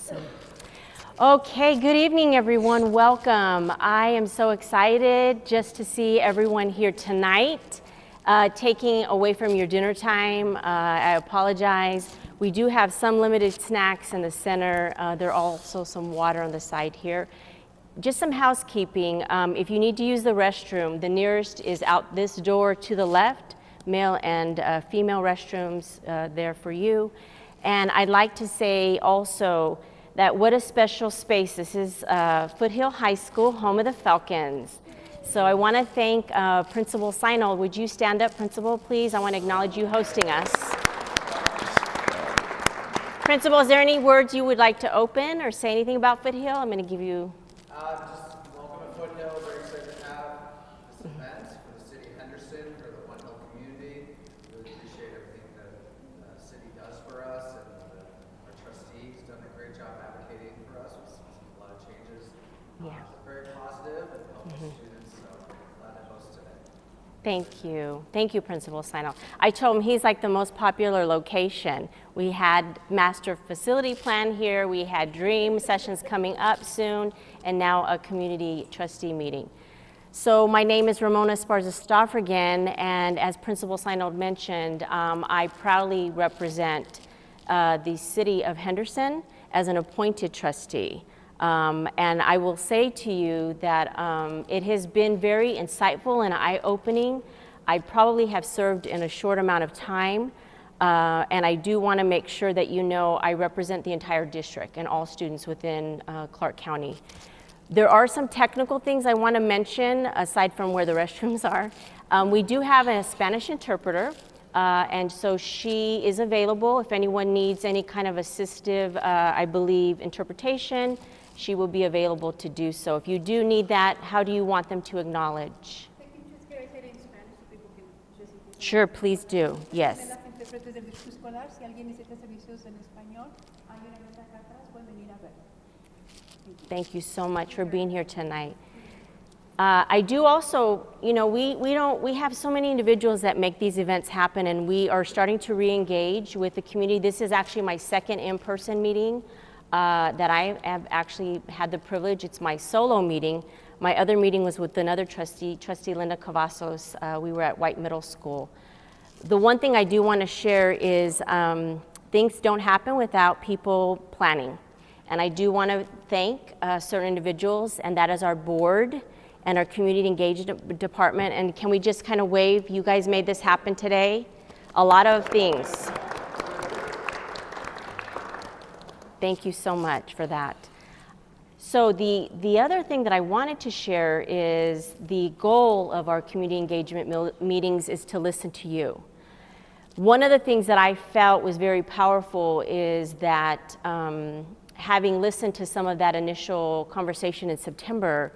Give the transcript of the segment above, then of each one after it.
Awesome. Okay, good evening, everyone. Welcome. I am so excited just to see everyone here tonight. Taking away from your dinner time, I apologize. We do have some limited snacks in the center. There are also some water on the side here. Just some housekeeping. If you need to use the restroom, the nearest is out this door to the left, male and female restrooms there for you. And I'd like to say also that what a special space. This is Foothill High School, home of the Falcons. So I want to thank Principal Seinel. Would you stand up, Principal, please? I want to acknowledge you hosting us. Principal, is there any words you would like to open or say anything about Foothill? I'm going to give you... Just welcome to Foothill. Very excited to have this event for the city of Henderson, for the One Hill community. Really appreciate everything that the city does for us, and our trustees done a great job advocating for us. We've seen a lot of changes. Yeah. Very positive and helpful students, so glad to host today. Thank you. Thank you, Principal Seinel. I told him he's like the most popular location. We had master facility plan here, we had dream sessions coming up soon, and now a community trustee meeting. So my name is Ramona Esparza-Stauffergan, and as Principal Seinel mentioned, I proudly represent the city of Henderson as an appointed trustee. And I will say to you that it has been very insightful and eye-opening. I probably have served in a short amount of time, and I do want to make sure that you know I represent the entire district and all students within Clark County. There are some technical things I want to mention aside from where the restrooms are. We do have a Spanish interpreter, and so she is available if anyone needs any kind of assistive, I believe, interpretation. She will be available to do so. If you do need that, how do you want them to acknowledge? Sure, please do. Yes. Thank you so much for being here tonight. I do also, you know, we have so many individuals that make these events happen, and we are starting to re-engage with the community. This is actually my second in-person meeting that I have actually had the privilege. It's my solo meeting. My other meeting was with another trustee, Trustee Linda Cavazos. We were at White Middle School. The one thing I do want to share is things don't happen without people planning. And I do want to thank certain individuals, and that is our board and our community engagement department. And can we just kind of wave, you guys made this happen today? A lot of things. Thank you so much for that. So the other thing that I wanted to share is the goal of our community engagement meetings is to listen to you. One of the things that I felt was very powerful is that having listened to some of that initial conversation in September,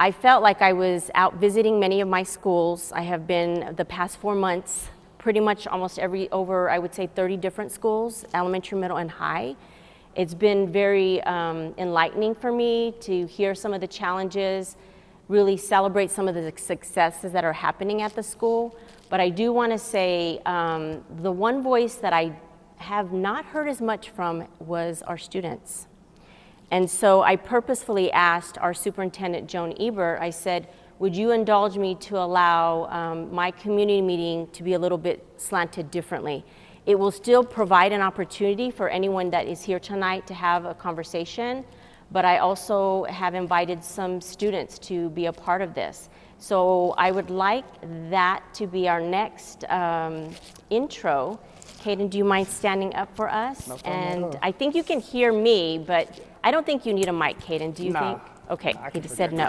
I felt like I was out visiting many of my schools. I have been the past 4 months, pretty much almost over, I would say 30 different schools, elementary, middle, and high. It's been very enlightening for me to hear some of the challenges, really celebrate some of the successes that are happening at the school. But I do want to say the one voice that I have not heard as much from was our students. And so I purposefully asked our superintendent, Joan Ebert, I said, would you indulge me to allow my community meeting to be a little bit slanted differently? It will still provide an opportunity for anyone that is here tonight to have a conversation, but I also have invited some students to be a part of this. So I would like that to be our next intro. Kaden, do you mind standing up for us? No problem at all. I think you can hear me, but I don't think you need a mic, Kaden. Do you Nah, think? Okay, he just said no.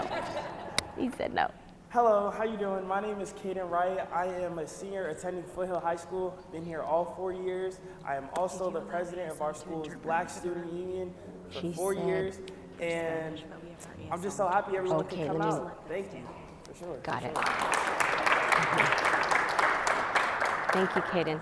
He said no. Hello, how you doing? My name is Caden Wright. I am a senior attending Foothill High School. Been here all 4 years. I am also the president of our school's Black Student Union for 4 years. And I'm just so happy everyone can come out. Thank you, for sure. Got it. Thank you, Caden.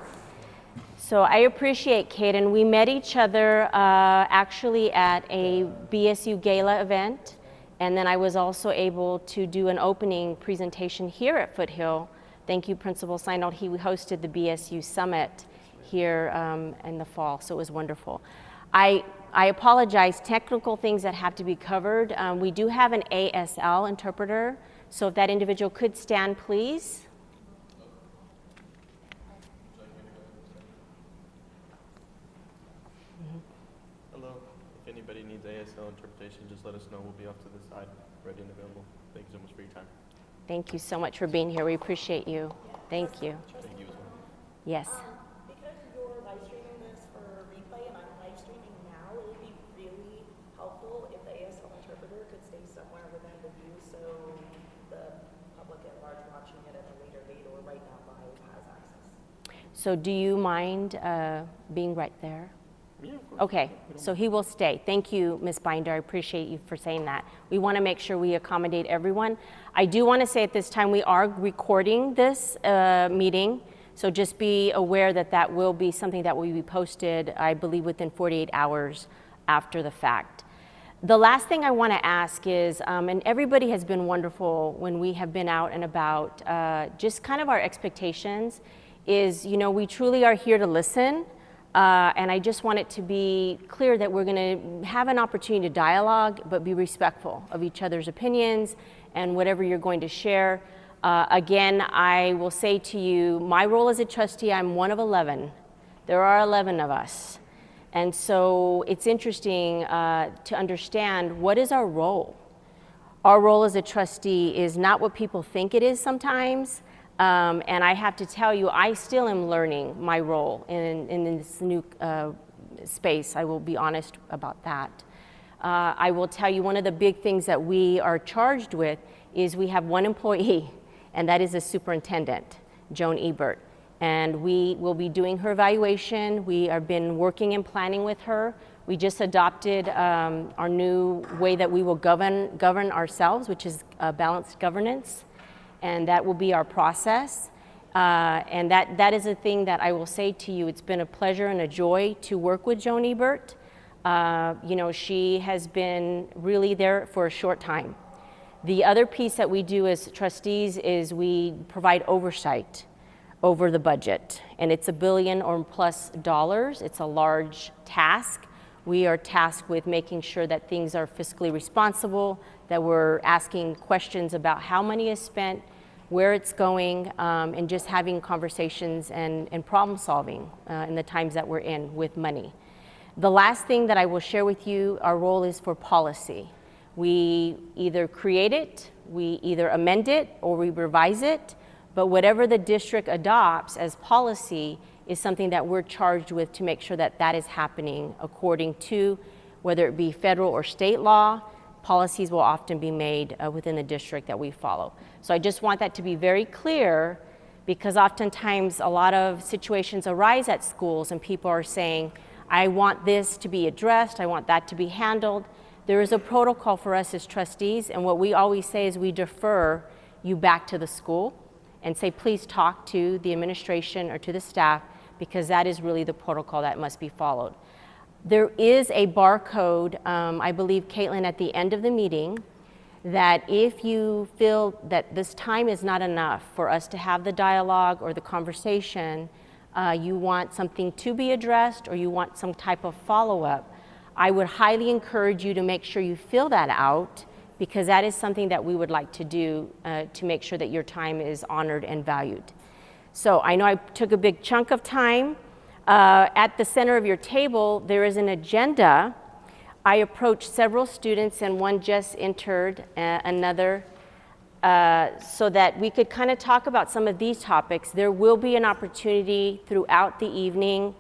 So I appreciate Caden. We met each other actually at a BSU Gala event. And then I was also able to do an opening presentation here at Foothill. Thank you, Principal Seinel. He hosted the BSU Summit here in the fall, so it was wonderful. I apologize, technical things that have to be covered. We do have an ASL interpreter, so if that individual could stand, please. Hello. If anybody needs ASL interpretation, just let us know. We'll be off to the side, ready and available. Thank you so much for your time. Thank you so much for being here. We appreciate you. Thank you. Thank you as well. Yes. Because you're live streaming this for replay and I'm live streaming now, it would be really helpful if the ASL interpreter could stay somewhere within the view so the public at large watching it at a later date or right now live has access. So do you mind being right there? Yeah, of course. Okay, so he will stay. Thank you, Ms. Binder. I appreciate you for saying that. We want to make sure we accommodate everyone. I do want to say at this time we are recording this meeting, so just be aware that that will be something that will be posted, I believe, within 48 hours after the fact. The last thing I want to ask is, and everybody has been wonderful when we have been out and about, just kind of our expectations is, you know, we truly are here to listen. And I just want it to be clear that we're going to have an opportunity to dialogue, but be respectful of each other's opinions and whatever you're going to share. Again, I will say to you, my role as a trustee, I'm one of 11. There are 11 of us. And so it's interesting to understand what is our role. Our role as a trustee is not what people think it is sometimes. And I have to tell you, I still am learning my role in this new space. I will be honest about that. I will tell you one of the big things that we are charged with is we have one employee, and that is a superintendent, Joan Ebert. And we will be doing her evaluation. We have been working and planning with her. We just adopted our new way that we will govern ourselves, which is balanced governance. And that will be our process. And that is a thing that I will say to you, it's been a pleasure and a joy to work with Joan Ebert. You know, she has been really there for a short time. The other piece that we do as trustees is we provide oversight over the budget. And it's $1 billion or plus dollars. It's a large task. We are tasked with making sure that things are fiscally responsible, that we're asking questions about how money is spent, where it's going, and just having conversations and problem solving in the times that we're in with money. The last thing that I will share with you, our role is for policy. We either create it, we either amend it, or we revise it, but whatever the district adopts as policy is something that we're charged with to make sure that that is happening according to whether it be federal or state law. Policies will often be made within the district that we follow. So I just want that to be very clear, because oftentimes a lot of situations arise at schools and people are saying, I want this to be addressed, I want that to be handled. There is a protocol for us as trustees, and what we always say is we defer you back to the school and say, please talk to the administration or to the staff, because that is really the protocol that must be followed. There is a barcode, I believe, Caitlin, at the end of the meeting, that if you feel that this time is not enough for us to have the dialogue or the conversation, you want something to be addressed or you want some type of follow-up, I would highly encourage you to make sure you fill that out, because that is something that we would like to do to make sure that your time is honored and valued. So I know I took a big chunk of time. At the center of your table, there is an agenda. I approached several students, and one just entered another, so that we could kind of talk about some of these topics. There will be an opportunity throughout the evening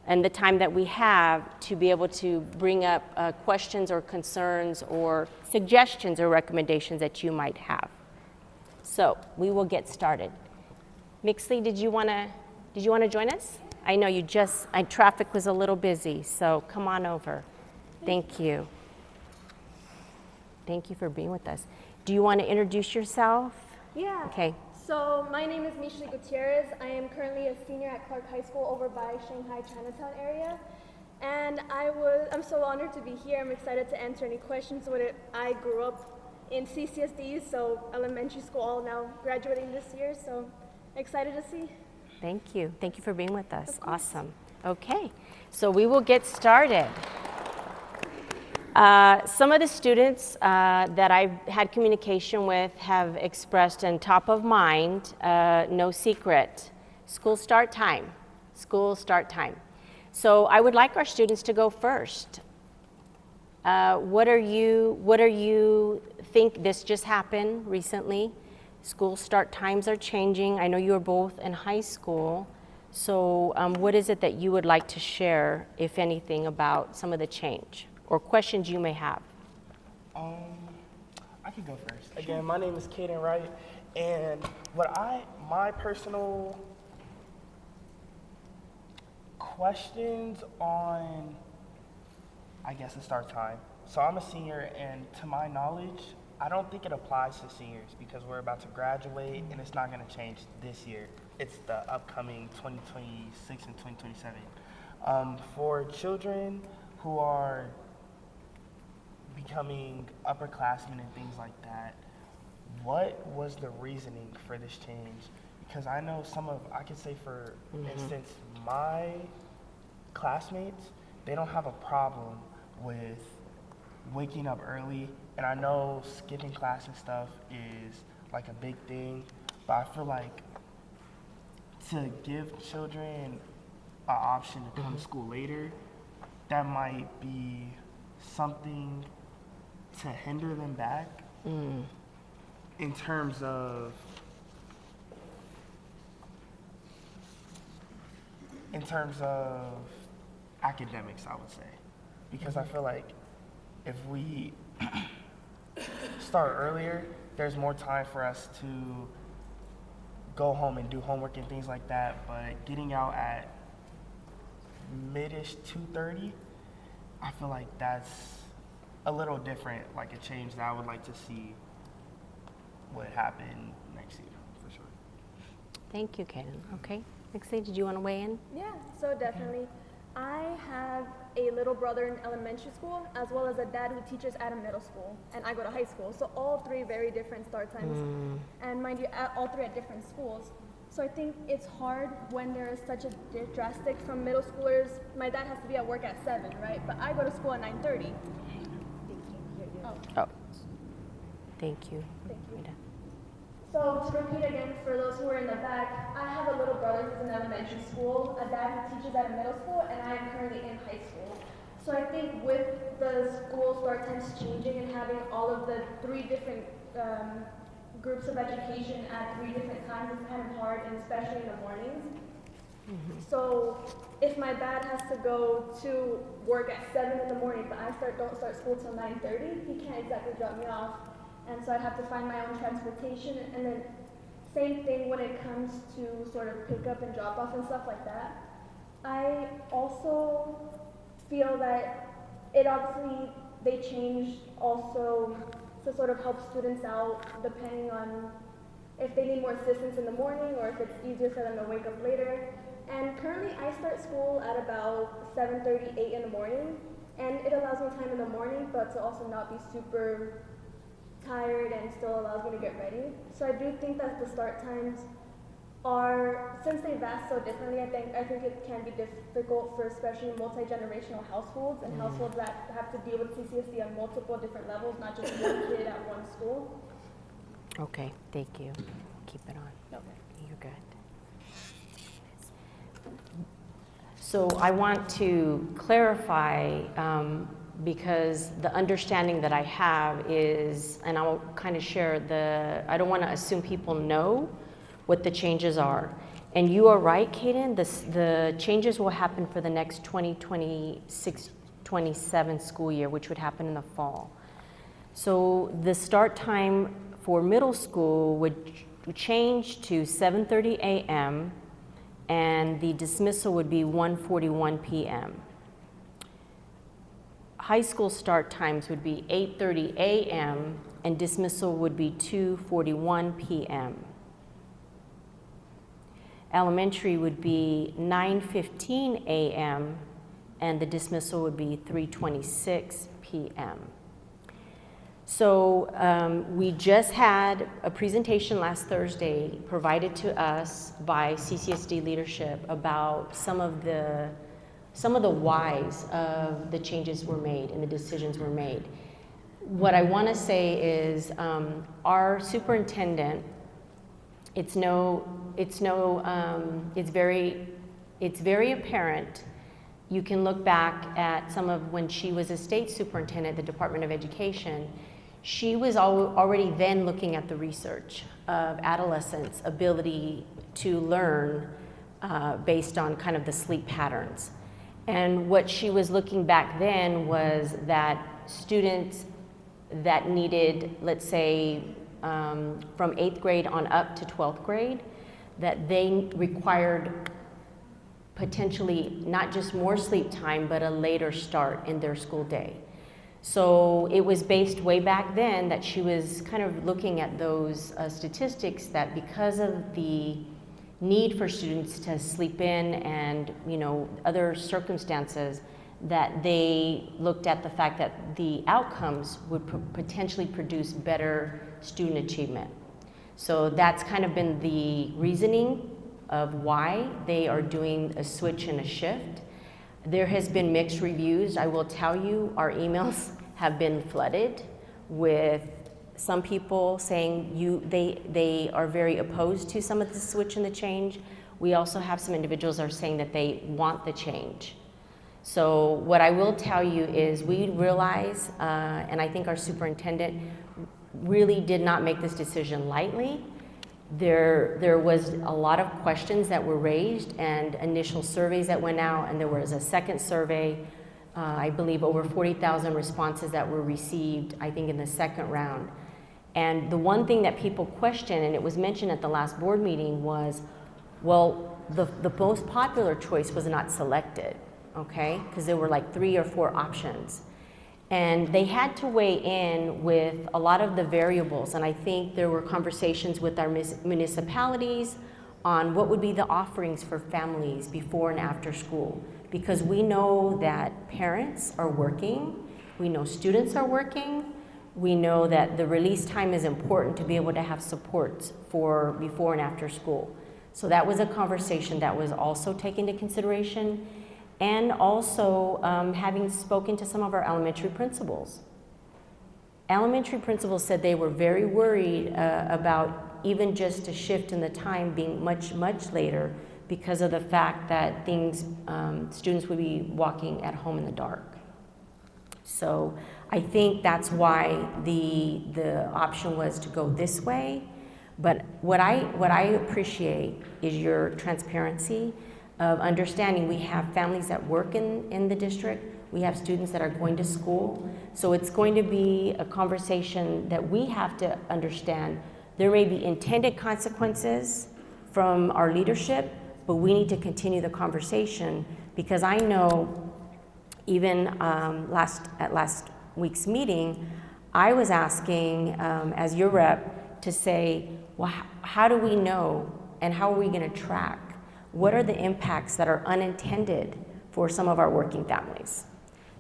and the time that we have to be able to bring up questions or concerns or suggestions or recommendations that you might have. So we will get started. Mixley, did you want to join us? I know you just, traffic was a little busy, so come on over. Thank you. Thank you for being with us. Do you want to introduce yourself? Yeah. Okay. So my name is Mishley Gutierrez. I am currently a senior at Clark High School over by Shanghai Chinatown area. And I'm so honored to be here. I'm excited to answer any questions with it. I grew up in CCSD, so elementary school, all now graduating this year, so excited to see. Thank you. Thank you for being with us. Awesome. Okay, so we will get started. Some of the students that I've had communication with have expressed on top of mind, no secret, school start time, school start time. So I would like our students to go first. What are you think this just happened recently? School start times are changing. I know you are both in high school. So what is it that you would like to share, if anything, about some of the change or questions you may have? I can go first. Again, my name is Caden Wright, and my personal questions on, I guess, the start time. So I'm a senior, and to my knowledge, I don't think it applies to seniors because we're about to graduate, and it's not going to change this year. It's the upcoming 2026 and 2027. For children who are becoming upperclassmen and things like that, what was the reasoning for this change? Because I know I can say for instance, my classmates, they don't have a problem with waking up early, and I know skipping class and stuff is like a big thing, but I feel like to give children an option to come to school later, that might be something to hinder them back in terms of academics, I would say. Because I feel like if we start earlier, there's more time for us to go home and do homework and things like that. But getting out at mid-ish 2:30, I feel like that's a little different, like a change that I would like to see would happen next year, for sure. Thank you, Kaden. Okay, Nixie, did you want to weigh in? Yeah, so definitely. I have a little brother in elementary school, as well as a dad who teaches at a middle school, and I go to high school. So all three very different start times, and mind you, all three at different schools. So I think it's hard when there is such a drastic from middle schoolers. My dad has to be at work at 7, right? But I go to school at 9:30. Oh, thank you. Thank you. Rita. So to repeat again, for those who are in the back, I have a little brother who's in elementary school, a dad who teaches at a middle school, and I am currently in high school. So I think with the school start times changing and having all of the 3 different groups of education at 3 different times, it's kind of hard, and especially in the mornings. So if my dad has to go to work at 7 in the morning, but I don't start school till 9:30, he can't exactly drop me off. And so I'd have to find my own transportation, and then same thing when it comes to sort of pick up and drop off and stuff like that. I also feel that they changed also to sort of help students out depending on if they need more assistance in the morning or if it's easier for them to wake up later. And currently I start school at about 7:30, 8 in the morning, and it allows me time in the morning, but to also not be super tired and still allows me to get ready. So I do think that the start times are, since they vast so differently, I think it can be difficult for especially multi-generational households and households that have to deal with CCSD on multiple different levels, not just one kid at one school. Okay, thank you. Keep it on. Okay. You're good. So I want to clarify, because the understanding that I have is, and I'll kind of share I don't want to assume people know what the changes are. And you are right, Kaden, the changes will happen for the next 2026-27 school year, which would happen in the fall. So the start time for middle school would change to 7:30 a.m. and the dismissal would be 1:41 p.m. High school start times would be 8:30 a.m. and dismissal would be 2:41 p.m. Elementary would be 9:15 a.m. and the dismissal would be 3:26 p.m. So we just had a presentation last Thursday provided to us by CCSD leadership about some of the some of the whys of the changes were made and the decisions were made. What I want to say is our superintendent, it's very apparent. You can look back at some of when she was a state superintendent at the Department of Education. She was already then looking at the research of adolescents' ability to learn based on kind of the sleep patterns. And what she was looking back then was that students that needed, let's say, from 8th grade on up to 12th grade, that they required potentially not just more sleep time, but a later start in their school day. So it was based way back then that she was kind of looking at those statistics that because of the need for students to sleep in and other circumstances, that they looked at the fact that the outcomes would potentially produce better student achievement. So that's kind of been the reasoning of why they are doing a switch and a shift. There has been mixed reviews. I will tell you, our emails have been flooded with some people saying they are very opposed to some of the switch and the change. We also have some individuals that are saying that they want the change. So what I will tell you is we realize, and I think our superintendent really did not make this decision lightly. There was a lot of questions that were raised and initial surveys that went out, and there was a second survey, I believe over 40,000 responses that were received, I think in the second round. And the one thing that people questioned, and it was mentioned at the last board meeting, was, well, the most popular choice was not selected, okay? Because there were like 3 or 4 options. And they had to weigh in with a lot of the variables, and I think there were conversations with our municipalities on what would be the offerings for families before and after school. Because we know that parents are working, we know students are working, we know that the release time is important to be able to have supports for before and after school. So that was a conversation that was also taken into consideration. And also having spoken to some of our elementary principals. Elementary principals said they were very worried about even just a shift in the time being much, much later because of the fact that students would be walking at home in the dark. So I think that's why the option was to go this way. But what I appreciate is your transparency of understanding we have families that work in the district, we have students that are going to school, so it's going to be a conversation that we have to understand. There may be intended consequences from our leadership, but we need to continue the conversation because I know even at last week's meeting, I was asking as your rep to say, well, how do we know and how are we going to track? What are the impacts that are unintended for some of our working families?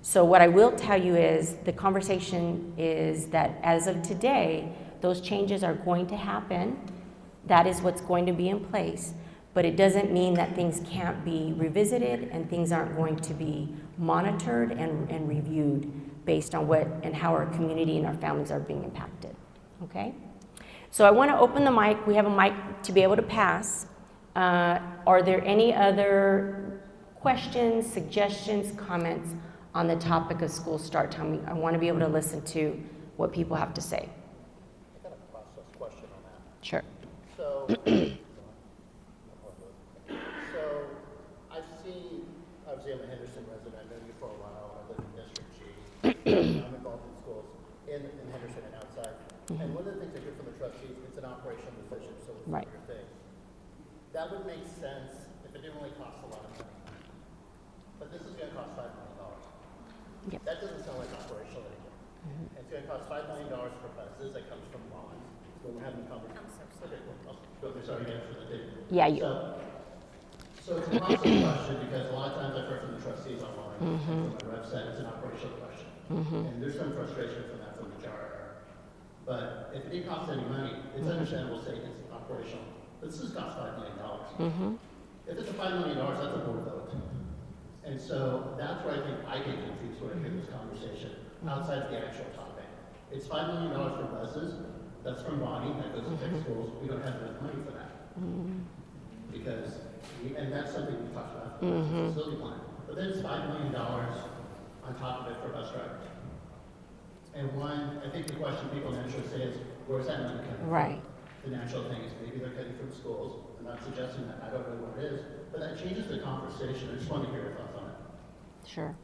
So what I will tell you is the conversation is that as of today, those changes are going to happen. That is what's going to be in place, but it doesn't mean that things can't be revisited and things aren't going to be monitored and reviewed based on what and how our community and our families are being impacted, okay? So I want to open the mic. We have a mic to be able to pass. Are there any other questions, suggestions, comments on the topic of school start time? I want to be able to listen to what people have to say. I got a process question on that. Sure. So, I've seen, obviously I'm a Henderson resident, I've known you for a while, I live in District G. I'm involved in schools in Henderson and outside. And one of the things I hear from the trustees, it's an operational decision, so it's Right. not your thing. That would make sense if it didn't really cost a lot of money. But this is going to cost $5 million. Yep. That doesn't sound like operational anymore. It's going to cost $5 million for buses that comes from bonds. When we're having a conversation. Okay, well, sorry, you answer the table. Yeah, you. So it's a process question because a lot of times I've heard from the trustees online, and from my website, it's an operational question. And there's some frustration from that from the charter. But if it didn't cost any money, it's understandable to say it's operational. But this has cost $5 million. If it's a $5 million, that's a board vote. And so that's where I think I get confused when I hear this conversation, outside of the actual topic. It's $5 million for buses, that's from Bonnie, that goes to fix schools, we don't have enough money for that. Because, and that's something we talked about, the facility plan. But then it's $5 million on top of it for bus drivers. And one, I think the question people naturally say is, where's that money coming from? Right. The natural thing is maybe they're cutting from schools. I'm not suggesting that, I don't know what it is, but that changes the conversation. I just want to hear your thoughts on it. Sure.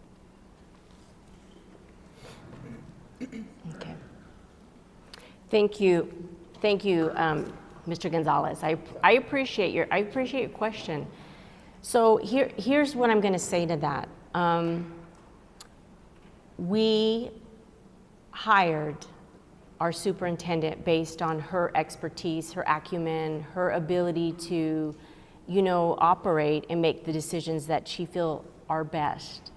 Okay. Thank you, Mr. Gonzalez. I appreciate your question. So here's what I'm going to say to that. We hired our superintendent based on her expertise, her acumen, her ability to, operate and make the decisions that she feels are best.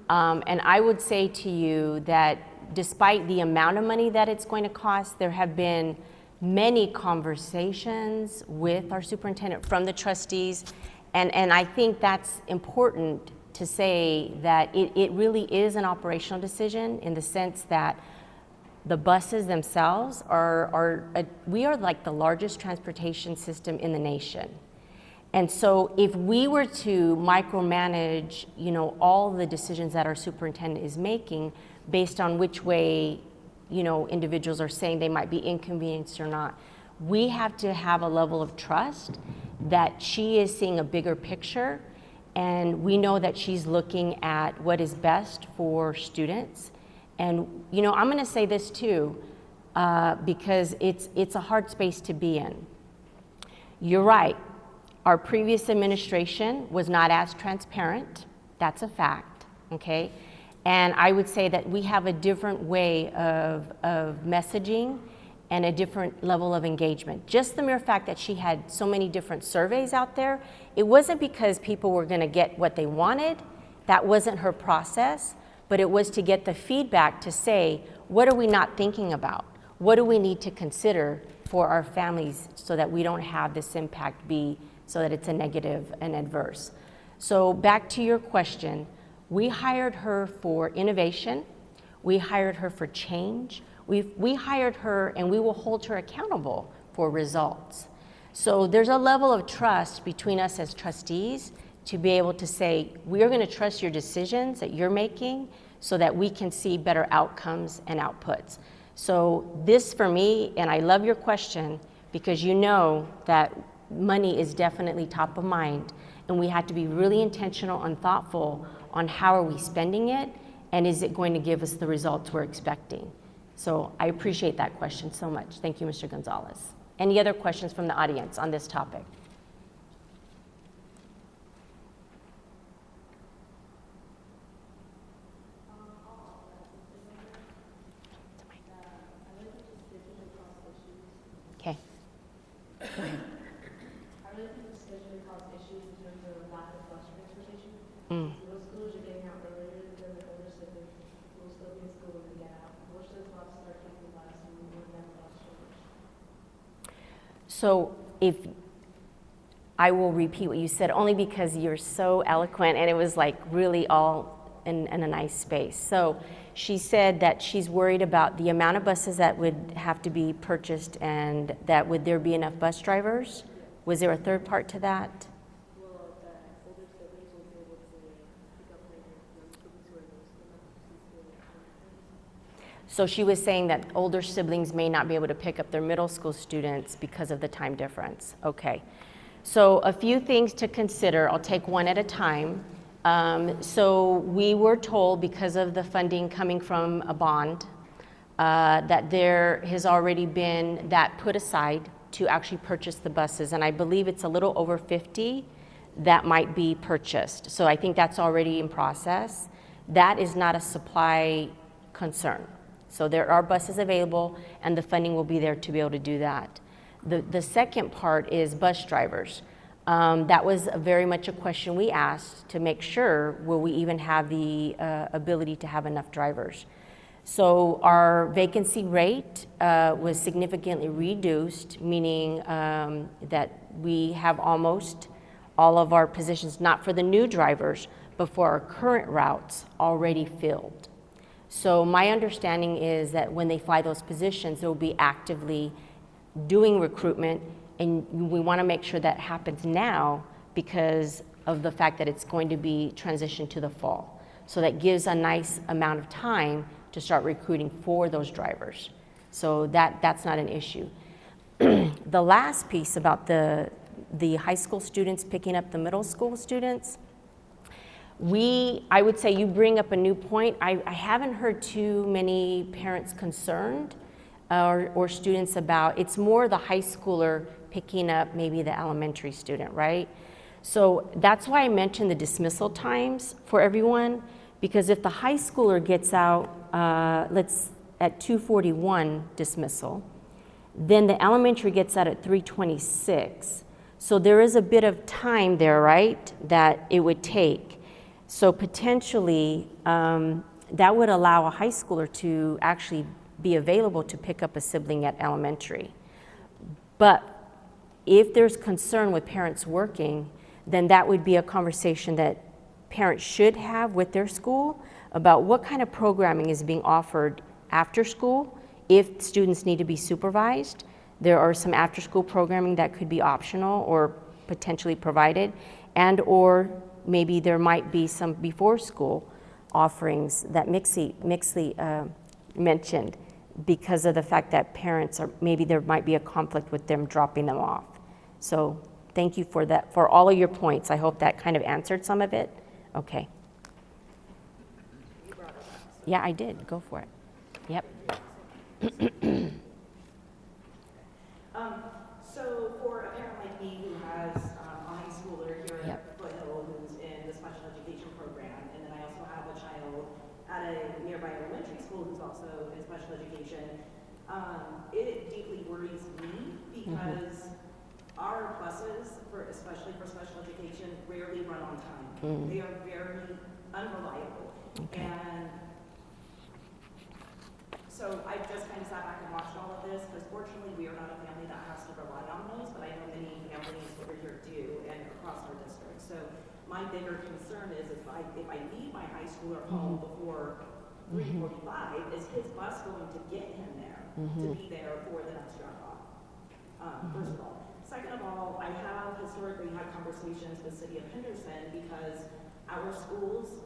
And I would say to you that despite the amount of money that it's going to cost, there have been many conversations with our superintendent from the trustees. And I think that's important to say that it really is an operational decision in the sense that the buses themselves we are like the largest transportation system in the nation. And so if we were to micromanage, all the decisions that our superintendent is making based on which way, individuals are saying they might be inconvenienced or not, we have to have a level of trust that she is seeing a bigger picture, and we know that she's looking at what is best for students. And I'm going to say this too, because it's a hard space to be in. You're right. Our previous administration was not as transparent. That's a fact. Okay, and I would say that we have a different way of messaging and a different level of engagement. Just the mere fact that she had so many different surveys out there, it wasn't because people were going to get what they wanted. That wasn't her process. But it was to get the feedback to say, what are we not thinking about? What do we need to consider for our families so that we don't have this impact be so that it's a negative and adverse? So back to your question, we hired her for innovation. We hired her for change. We hired her and we will hold her accountable for results. So there's a level of trust between us as trustees to be able to say, we are going to trust your decisions that you're making so that we can see better outcomes and outputs. So this for me, and I love your question because you know that money is definitely top of mind, and we have to be really intentional and thoughtful on how are we spending it, and is it going to give us the results we're expecting. So I appreciate that question so much. Thank you, Mr. Gonzalez. Any other questions from the audience on this topic? Okay. Go ahead. I really think the scheduling caused issues in terms of lack of bus transportation. Most schools are getting out earlier than the older siblings will still be in school when they get out. Most of the classes start taking the bus and we won't have bus shoulders. So if I will repeat what you said only because you're so eloquent and it was like really all in a nice space. So she said that she's worried about the amount of buses that would have to be purchased and that would there be enough bus drivers? Was there a third part to that? Well, that older siblings will be able to pick up their young students who are those So she was saying that older siblings may not be able to pick up their middle school students because of the time difference. Okay. So a few things to consider. I'll take one at a time. So we were told because of the funding coming from a bond that there has already been that put aside to actually purchase the buses. And I believe it's a little over 50 that might be purchased. So I think that's already in process. That is not a supply concern. So there are buses available and the funding will be there to be able to do that. The second part is bus drivers. That was very much a question we asked to make sure will we even have the ability to have enough drivers. So our vacancy rate was significantly reduced, meaning that we have almost all of our positions, not for the new drivers, but for our current routes, already filled. So my understanding is that when they fly those positions, they'll be actively doing recruitment, and we want to make sure that happens now because of the fact that it's going to be transitioned to the fall. So that gives a nice amount of time to start recruiting for those drivers. So that's not an issue. The last piece about the high school students picking up the middle school students, I would say you bring up a new point. I haven't heard too many parents concerned or students about, it's more the high schooler picking up maybe the elementary student, right? So that's why I mentioned the dismissal times for everyone, because if the high schooler gets out, at 2:41 dismissal, then the elementary gets out at 3:26. So there is a bit of time there, right, that it would take. So potentially, that would allow a high schooler to actually be available to pick up a sibling at elementary. But if there's concern with parents working, then that would be a conversation that parents should have with their school about what kind of programming is being offered after school. If students need to be supervised, there are some after school programming that could be optional or potentially provided, and or maybe there might be some before school offerings that Mixley mentioned, because of the fact that parents are, maybe there might be a conflict with them dropping them off. So thank you for that, for all of your points. I hope that kind of answered some of it. Okay. Yeah, I did. Go for it. Yep. So for a parent like me who has a high schooler here at Foothill who's in the special education program, and then I also have a child at a nearby elementary school who's also in special education, it deeply worries me because our buses, especially for special education, rarely run on time. They are very unreliable. And so I just kind of sat back and watched all of this, because fortunately we are not a family that has to rely on those, but I know many families over here do, and across our district. So my bigger concern is if I leave my high schooler home before 3:45, is his bus going to get him there to be there for the next drop off? First of all. Second of all, I have historically had conversations with the city of Henderson because our schools,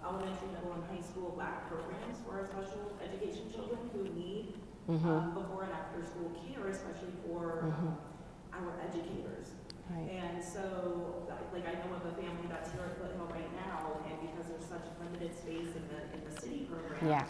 elementary, middle, and high school lack programs for our special education children who need before and after school care, especially for our educators. Right. And so, like, I know of a family that's here at Foothill right now, and because there's such limited space in the city program,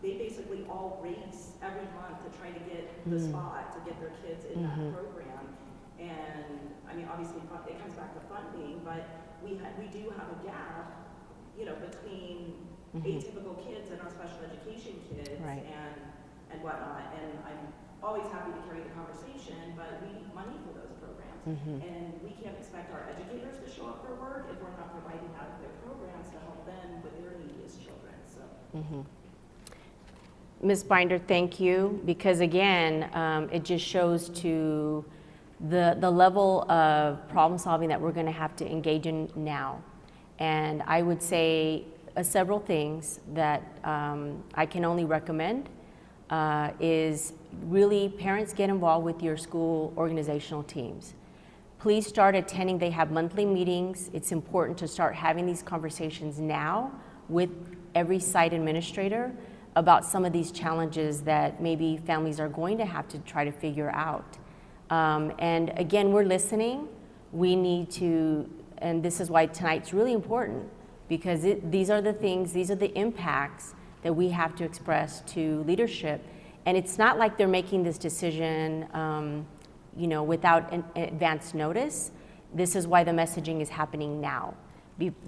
they basically all race every month to try to get the spot to get their kids in that program. And I mean, obviously, it comes back to funding, but we do have a gap, you know, between atypical kids and our special education kids and whatnot. And I'm always happy to carry the conversation, but we need money for those programs. And we can't expect our educators to show up for work if we're not providing adequate programs to help them with their neediest children. So. Ms. Binder, thank you, because again, it just shows to the level of problem solving that we're going to have to engage in now. And I would say several things that I can only recommend is really parents get involved with your school organizational teams. Please start attending. They have monthly meetings. It's important to start having these conversations now with every site administrator about some of these challenges that maybe families are going to have to try to figure out. And again, we're listening. We need to, and this is why tonight's really important, because these are the things, these are the impacts that we have to express to leadership. And it's not like they're making this decision you know, without an advance notice. This is why the messaging is happening now,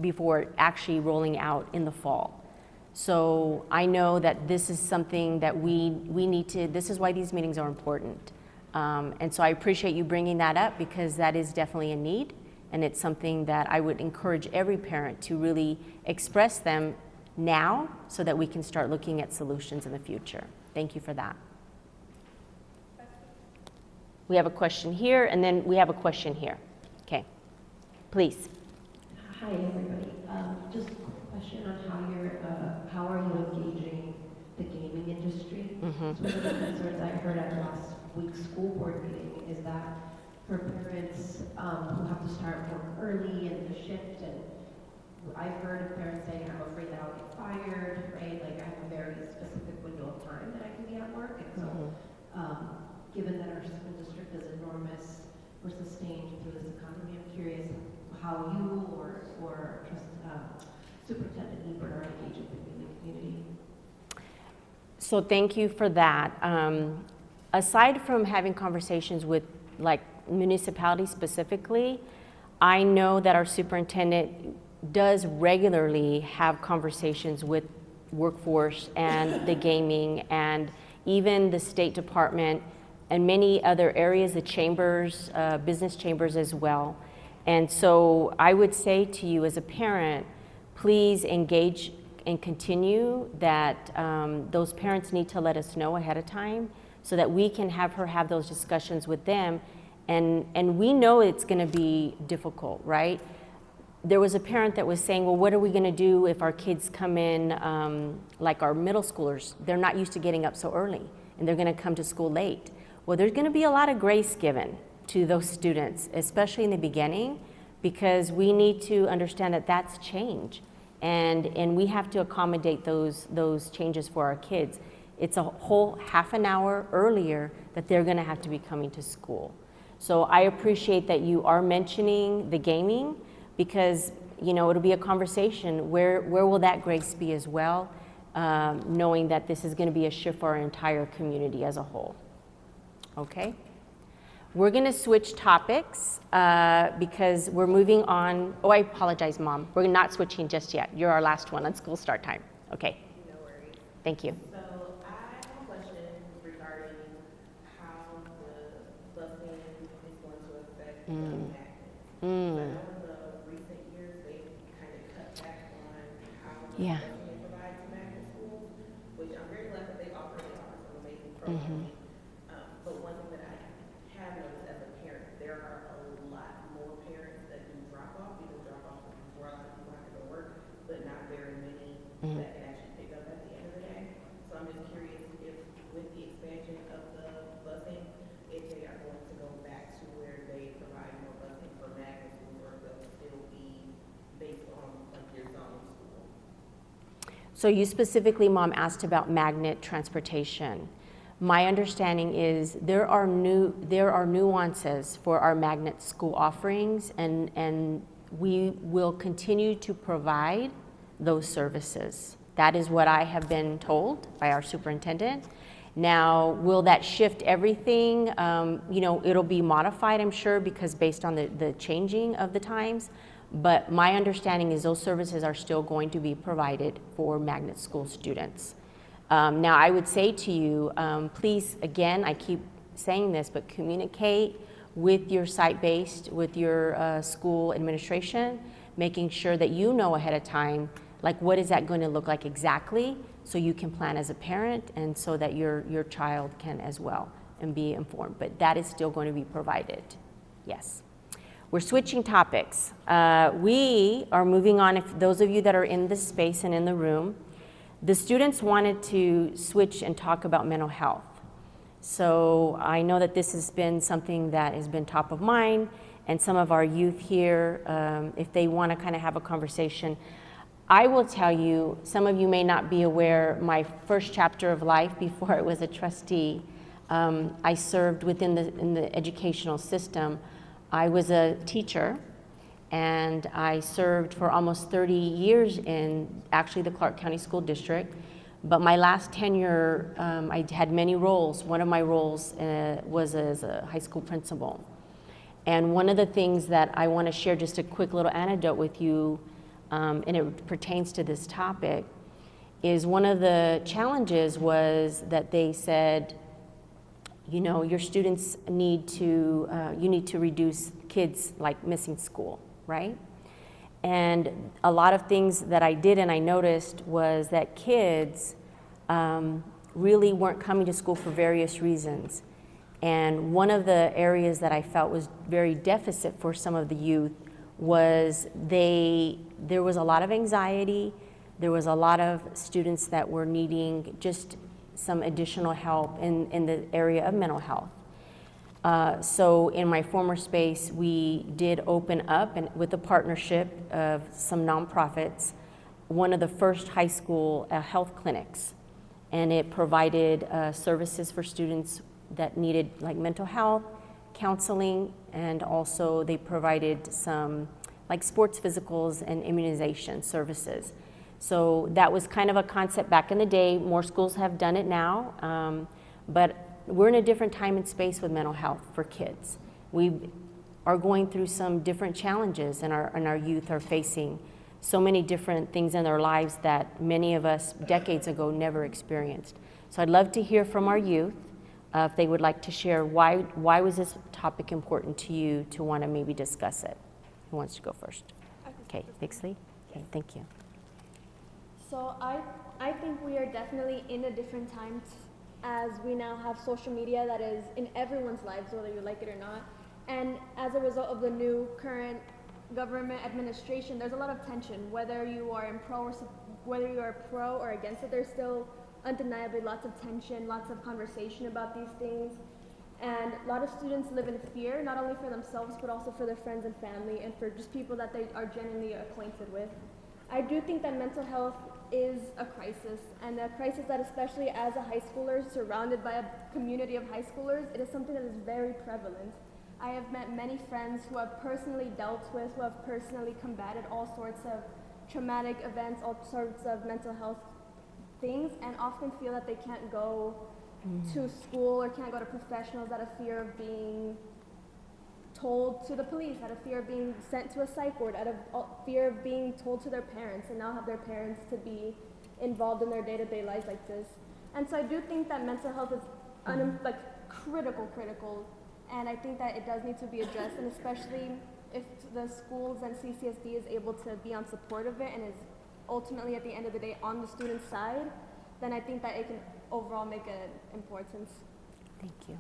before actually rolling out in the fall. So I know that this is something that we need to, this is why these meetings are important. And so I appreciate you bringing that up, because that is definitely a need, and it's something that I would encourage every parent to really express them now so that we can start looking at solutions in the future. Thank you for that. We have a question here, and then we have a question here. Okay, please. Hi, everybody. Just a question on how are you engaging the gaming industry? So one of the concerns I heard at last week's school board meeting is that for parents who have to start work early and the shift, and I've heard of parents saying, I'm afraid that I'll get fired, right? Like I have a very specific window of time that I can be at work. And so given that our school district is enormous, we're sustained through this economy, I'm curious how you or Superintendent Ebert are engaging the community. So thank you for that. Aside from having conversations with like municipalities specifically, I know that our superintendent does regularly have conversations with workforce and the gaming and even the State Department and many other areas, the chambers, business chambers as well. And so I would say to you as a parent, please engage and continue that those parents need to let us know ahead of time so that we can have her have those discussions with them. And we know it's gonna be difficult, right? There was a parent that was saying, well, what are we gonna do if our kids come in, like our middle schoolers, they're not used to getting up so early and they're gonna come to school late. Well, there's gonna be a lot of grace given to those students, especially in the beginning, because we need to understand that that's change. And we have to accommodate those changes for our kids. It's a whole half an hour earlier that they're gonna have to be coming to school. So I appreciate that you are mentioning the gaming because, you know, it'll be a conversation. Where will that grace be as well, knowing that this is gonna be a shift for our entire community as a whole. Okay? We're gonna switch topics because we're moving on. Oh, I apologize, Mom. We're not switching just yet. You're our last one on school start time. Okay. No worries. Thank you. So I have a question regarding how the busing is going to affect the magnets. So I know in the recent years they've kind of cut back on how much busing they provide to magnet schools, which I'm very glad that they offer some amazing programs. But one thing that I have noticed as a parent, there are a lot more parents that do drop off before a lot of people have to go work, but not very many that can actually pick up at the end of the day. So I'm just curious if with the expansion of the busing, if they are going to go back to where they provide more busing for magnet schools, or if they'll still be based on like your zone school. So you specifically, Mom, asked about magnet transportation. My understanding is there are nuances for our magnet school offerings, and we will continue to provide those services. That is what I have been told by our superintendent. Now, will that shift everything? You know, it'll be modified, I'm sure, because based on the changing of the times. But my understanding is those services are still going to be provided for magnet school students. Now, I would say to you, please, again, I keep saying this, but communicate with your site-based, with your school administration, making sure that you know ahead of time, like what is that going to look like exactly, so you can plan as a parent and so that your child can as well and be informed. But that is still going to be provided, yes. We're switching topics. We are moving on, if those of you that are in this space and in the room, the students wanted to switch and talk about mental health. So I know that this has been something that has been top of mind, and some of our youth here, if they want to kind of have a conversation, I will tell you, some of you may not be aware, my first chapter of life before I was a trustee, I served in the educational system. I was a teacher, and I served for almost 30 years in actually the Clark County School District. But my last tenure, I had many roles. One of my roles was as a high school principal. And one of the things that I want to share, just a quick little anecdote with you, and it pertains to this topic, is one of the challenges was that they said, you know, your students need to, you need to reduce kids like missing school, right? And a lot of things that I did and I noticed was that kids really weren't coming to school for various reasons. And one of the areas that I felt was very deficit for some of the youth was there was a lot of anxiety. There was a lot of students that were needing just some additional help in the area of mental health. So in my former space, we did open up, and with a partnership of some nonprofits, one of the first high school health clinics. And it provided services for students that needed like mental health, counseling, and also they provided some like sports physicals and immunization services. So that was kind of a concept back in the day. More schools have done it now, but we're in a different time and space with mental health for kids. We are going through some different challenges, and our youth are facing so many different things in their lives that many of us decades ago never experienced. So I'd love to hear from our youth if they would like to share why was this topic important to you to want to maybe discuss it. Who wants to go first? Okay, Bixley. Okay, thank you. So I think we are definitely in a different time as we now have social media that is in everyone's lives, whether you like it or not. And as a result of the new current government administration, there's a lot of tension. Whether you are pro or against it, there's still undeniably lots of tension, lots of conversation about these things. And a lot of students live in fear, not only for themselves, but also for their friends and family, and for just people that they are genuinely acquainted with. I do think that mental health is a crisis, and a crisis that, especially as a high schooler surrounded by a community of high schoolers, it is something that is very prevalent. I have met many friends who have personally dealt with, who have personally combated all sorts of traumatic events, all sorts of mental health things, and often feel that they can't go to school or can't go to professionals out of fear of being told to the police, out of fear of being sent to a psych ward, out of fear of being told to their parents, and now have their parents to be involved in their day-to-day lives like this. And so I do think that mental health is critical, and I think that it does need to be addressed, and especially if the schools and CCSD is able to be on support of it and is ultimately at the end of the day on the student's side, then I think that it can overall make an importance. Thank you.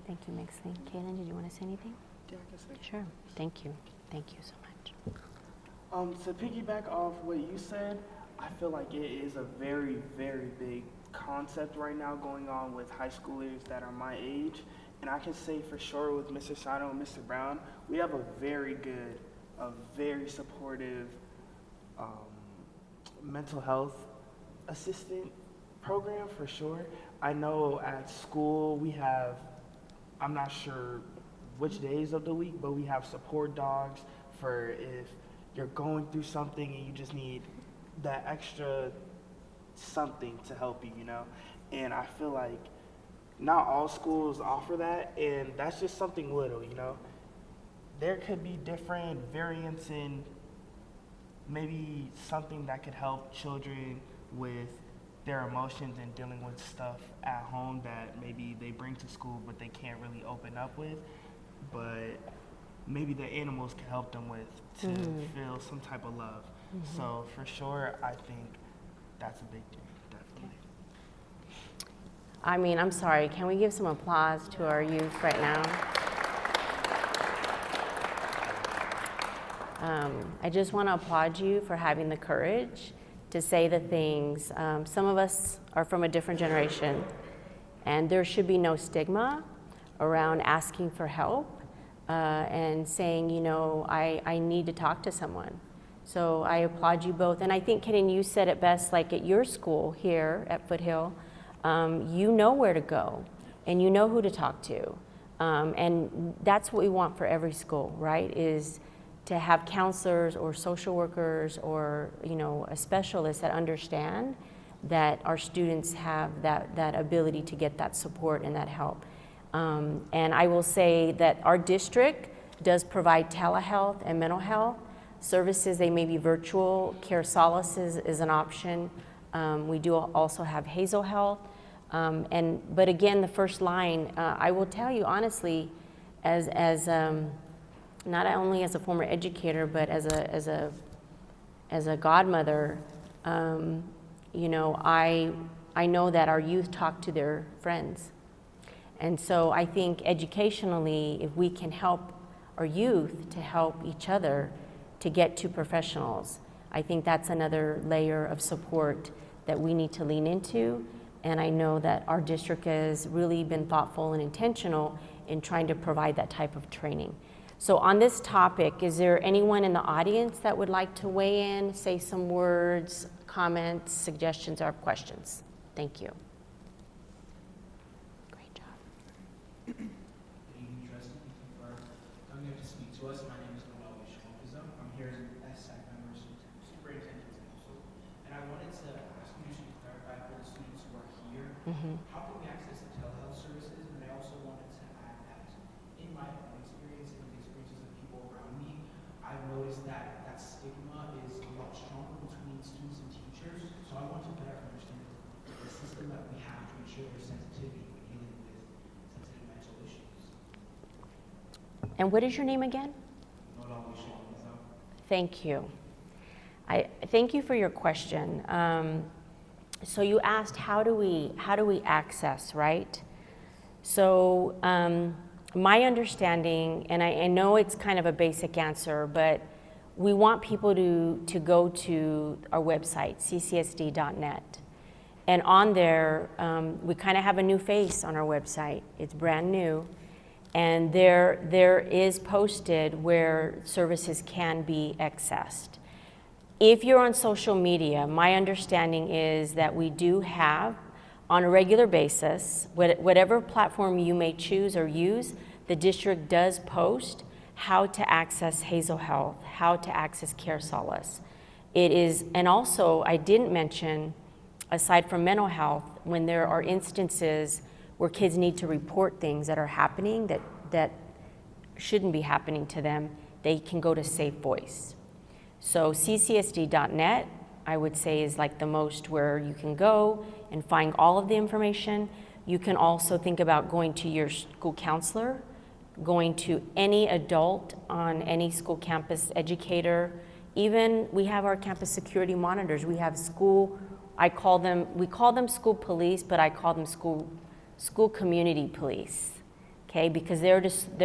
Thank you, Mixley. Kaylin, did you want to say anything? Yeah, I can say. Sure. Thank you. Thank you so much. To piggyback off what you said, I feel like it is a very, very big concept right now going on with high schoolers that are my age. And I can say for sure with Mr. Sino and Mr. Brown, we have a very good, a very supportive mental health assistant program for sure. I know at school we have, I'm not sure which days of the week, but we have support dogs for if you're going through something and you just need that extra something to help you, you know? And I feel like not all schools offer that, and that's just something little, you know? There could be different variants in maybe something that could help children with their emotions and dealing with stuff at home that maybe they bring to school but they can't really open up with, but maybe the animals can help them with to feel some type of love. So for sure, I think that's a big thing, definitely. I mean, I'm sorry, can we give some applause to our youth right now? I just want to applaud you for having the courage to say the things. Some of us are from a different generation, and there should be no stigma around asking for help and saying, you know, I need to talk to someone. So I applaud you both. And I think, Kenan, you said it best, like at your school here at Foothill, you know where to go and you know who to talk to. And that's what we want for every school, right? Is to have counselors or social workers or, you know, a specialist that understand that our students have that ability to get that support and that help. And I will say that our district does provide telehealth and mental health services. They may be virtual. Care Solace is an option. We do also have Hazel Health. But again, the first line, I will tell you honestly, as not only as a former educator, but as a godmother, you know, I know that our youth talk to their friends. And so I think educationally, if we can help our youth to help each other to get to professionals. I think that's another layer of support that we need to lean into, and I know that our district has really been thoughtful and intentional in trying to provide that type of training. So on this topic, is there anyone in the audience that would like to weigh in, say some words, comments, suggestions, or questions? Thank you. Great job. Good evening, Trustee. Thank you for coming up to speak to us. My name is Noel Wishwampizum. I'm here as SAC member, Superintendent's Council. And I wanted to ask you to clarify for the students who are here, how can we access the telehealth services? And I also wanted to add that in my own experience and the experiences of people around me, I've noticed that that stigma is a lot stronger between students and teachers. So I want to better understand the system that we have to ensure there's sensitivity when dealing with sensitive mental issues. And what is your name again? Noel Wishwampizum. Thank you. I thank you for your question. So you asked, how do we access, right? So my understanding, and I know it's kind of a basic answer, but we want people to go to our website, ccsd.net. And on there, we kind of have a new face on our website. It's brand new. And there is posted where services can be accessed. If you're on social media, my understanding is that we do have, on a regular basis, whatever platform you may choose or use, the district does post how to access Hazel Health, how to access Care Solace. It is, and also I didn't mention, aside from mental health, when there are instances where kids need to report things that are happening that shouldn't be happening to them, they can go to Safe Voice. So ccsd.net, I would say, is like the most where you can go and find all of the information. You can also think about going to your school counselor, going to any adult on any school campus, educator. Even we have our campus security monitors. We have school, we call them school police, but I call them school community police, okay? Because they're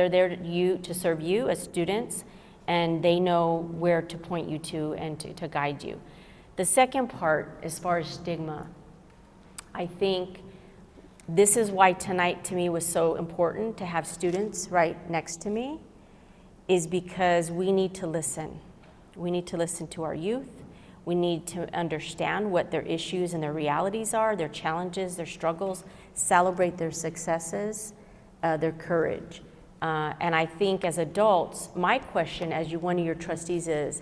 there to serve you as students, and they know where to point you to and to guide you. The second part, as far as stigma, I think this is why tonight to me was so important to have students right next to me, is because we need to listen. We need to listen to our youth. We need to understand what their issues and their realities are, their challenges, their struggles, celebrate their successes, their courage. And I think as adults, my question as one of your trustees is,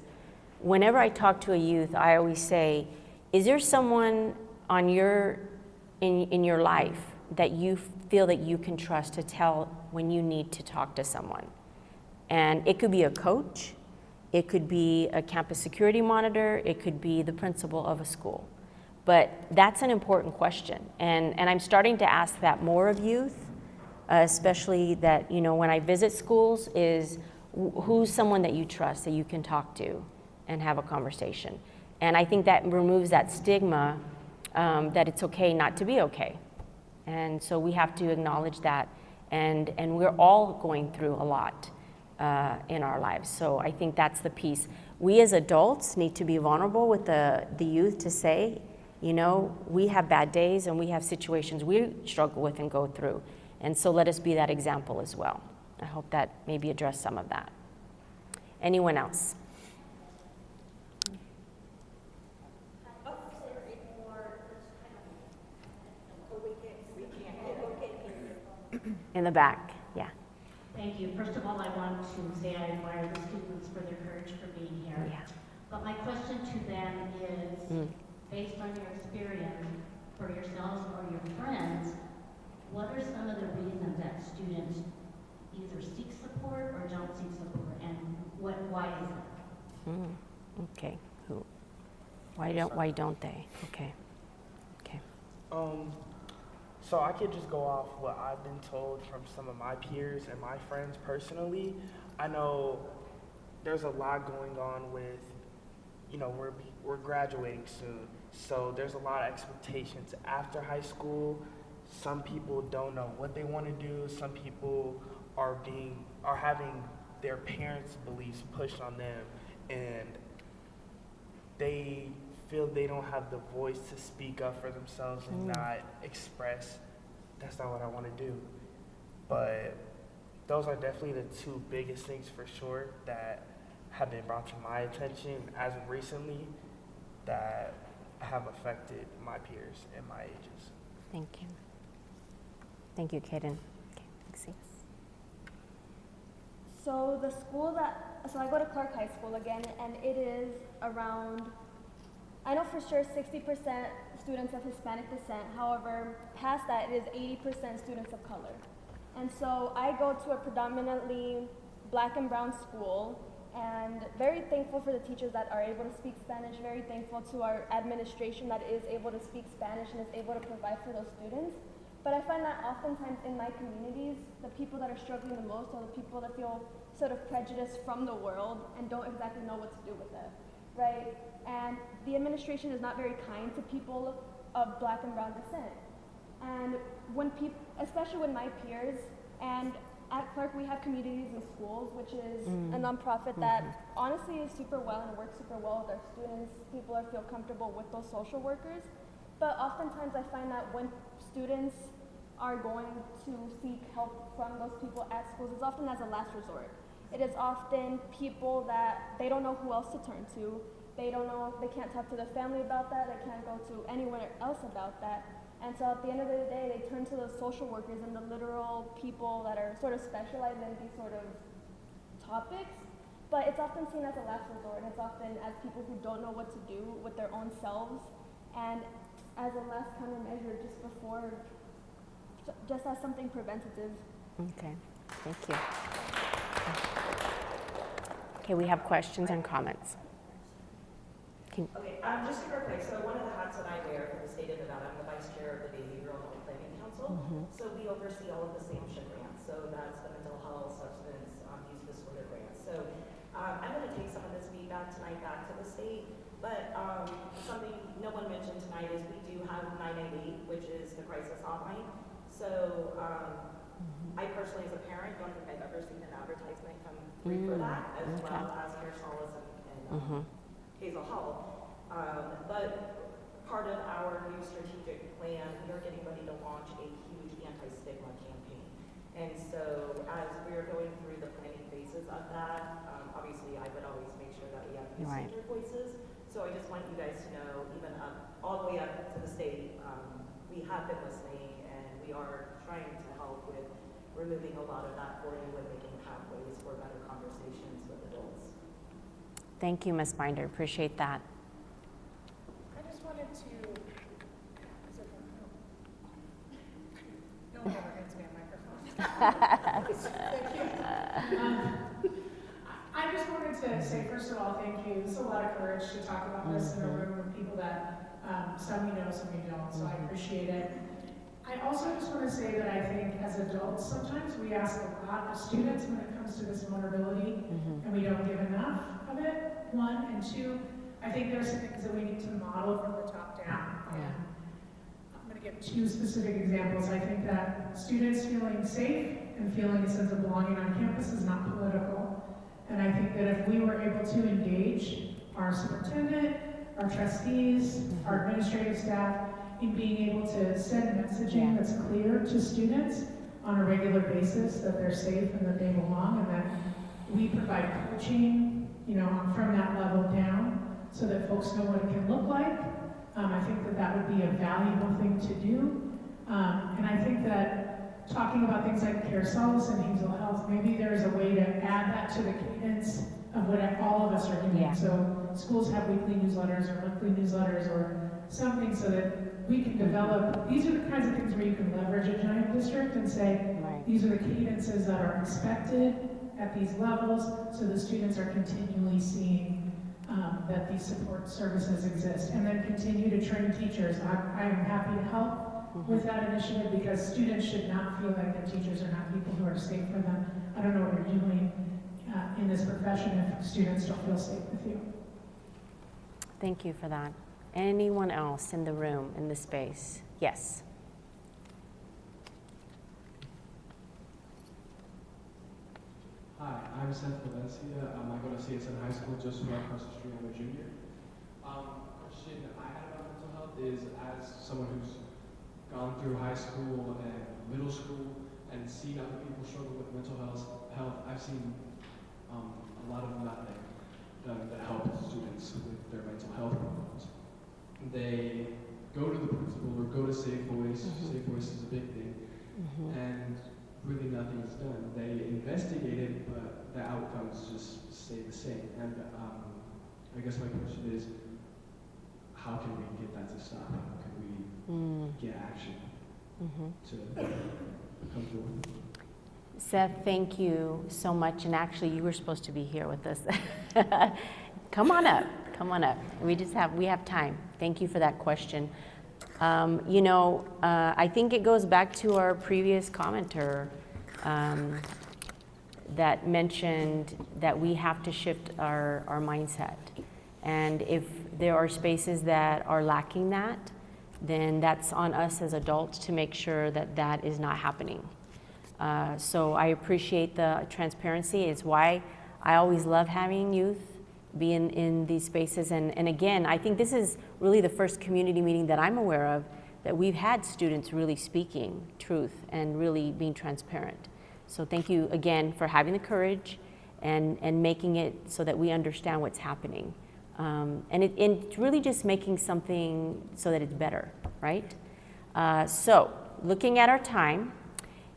whenever I talk to a youth, I always say, is there someone in your life that you feel that you can trust to tell when you need to talk to someone? And it could be a coach, it could be a campus security monitor, it could be the principal of a school. But that's an important question. And I'm starting to ask that more of youth, especially that, when I visit schools, is who's someone that you trust, that you can talk to and have a conversation. And I think that removes that stigma that it's okay not to be okay. And so we have to acknowledge that. And we're all going through a lot in our lives. So I think that's the piece. We as adults need to be vulnerable with the youth to say, we have bad days and we have situations we struggle with and go through. And so let us be that example as well. I hope that maybe addressed some of that. Anyone else? In the back, yeah. Thank you. First of all, I want to say I admire the students for their courage for being here. Yeah. But my question to them is, based on your experience for yourselves or your friends, what are some of the reasons that students either seek support or don't seek support, and why is that? Okay. Why don't they? Okay. So I could just go off what I've been told from some of my peers and my friends personally. I know there's a lot going on with, we're graduating soon. So there's a lot of expectations after high school. Some people don't know what they want to do. Some people are having their parents' beliefs pushed on them, and they feel they don't have the voice to speak up for themselves and not express, that's not what I want to do. But those are definitely the two biggest things for sure that have been brought to my attention as of recently that have affected my peers and my ages. Thank you. Thank you, Kaden. Okay, Lexi. So the school so I go to Clark High School again, and it is around, I know for sure 60% students of Hispanic descent. However, past that, it is 80% students of color. And so I go to a predominantly black and brown school, and very thankful for the teachers that are able to speak Spanish, very thankful to our administration that is able to speak Spanish and is able to provide for those students. But I find that oftentimes in my communities, the people that are struggling the most are the people that feel sort of prejudiced from the world and don't exactly know what to do with it, right? And the administration is not very kind to people of black and brown descent. And when people, especially with my peers, and at Clark we have Communities in Schools, which is a nonprofit that honestly is super well and works super well with our students. People feel comfortable with those social workers. But oftentimes I find that when students are going to seek help from those people at schools, it's often as a last resort. It is often people that they don't know who else to turn to. They don't know, they can't talk to their family about that. They can't go to anyone else about that. And so at the end of the day, they turn to the social workers and the literal people that are sort of specialized in these sort of topics. But it's often seen as a last resort. It's often as people who don't know what to do with their own selves. And as a last countermeasure, just as something preventative. Okay, thank you. Okay, we have questions and comments. Okay, just super quick, so one of the hats that I wear for the state of Nevada, I'm the vice chair of the Behavioral Health Planning Council. So we oversee all of the SAMHSA grants. So that's the mental health, substance use disorder grants. So I'm going to take some of this feedback tonight back to the state. But something no one mentioned tonight is we do have 998, which is the crisis hotline. So I personally, as a parent, don't think I've ever seen an advertisement come through for that, as well as Mayor Solis and Hazel Hall. But part of our new strategic plan, we are getting ready to launch a huge anti-stigma campaign. And so as we're going through the planning phases of that, obviously I would always make sure that we have these center voices. So I just want you guys to know, even all the way up to the state, we have been listening, and we are trying to help with removing a lot of that for you and making pathways for better conversations with adults. Thank you, Ms. Binder. Appreciate that. I just wanted to. No one ever hands me a microphone. Thank you. I just wanted to say, first of all, thank you. It's a lot of courage to talk about this in a room of people that some you know, some you don't. So I appreciate it. I also just want to say that I think as adults, sometimes we ask a lot of students when it comes to this vulnerability, and we don't give enough of it, one. And two, I think there's some things that we need to model from the top down. And I'm going to give two specific examples. I think that students feeling safe and feeling a sense of belonging on campus is not political. And I think that if we were able to engage our superintendent, our trustees, our administrative staff, in being able to send messaging that's clear to students on a regular basis that they're safe and that they belong, and that we provide coaching, from that level down so that folks know what it can look like. I think that that would be a valuable thing to do. And I think that talking about things like Care Solace and Hazel Health, maybe there's a way to add that to the cadence of what all of us are doing. Yeah. So schools have weekly newsletters or monthly newsletters or something so that we can develop, these are the kinds of things where you can leverage a giant district and say, these are the cadences that are expected at these levels, so the students are continually seeing that these support services exist, and then continue to train teachers. I am happy to help with that initiative because students should not feel like their teachers are not people who are safe for them. I don't know what you're doing in this profession if students don't feel safe with you. Thank you for that. Anyone else in the room, in the space? Yes. Hi, I'm Seth Valencia. I go to CSN High School just right across the street. I'm a junior. Question I had about mental health is, as someone who's gone through high school and middle school and seen other people struggle with mental health, I've seen a lot of nothing done to help students with their mental health problems. They go to the principal or go to Safe Voice. Safe Voice is a big thing, and really nothing is done. They investigate it, but the outcomes just stay the same. And I guess my question is, how can we get that to stop? How can we get action to come forward? Seth, thank you so much. And actually, you were supposed to be here with us. Come on up. Come on up. We have time. Thank you for that question. I think it goes back to our previous commenter that mentioned that we have to shift our mindset. And if there are spaces that are lacking that, then that's on us as adults to make sure that that is not happening. So I appreciate the transparency. It's why I always love having youth be in these spaces. And again, I think this is really the first community meeting that I'm aware of that we've had students really speaking truth and really being transparent. So thank you again for having the courage and making it so that we understand what's happening. And it's really just making something so that it's better, right? So looking at our time,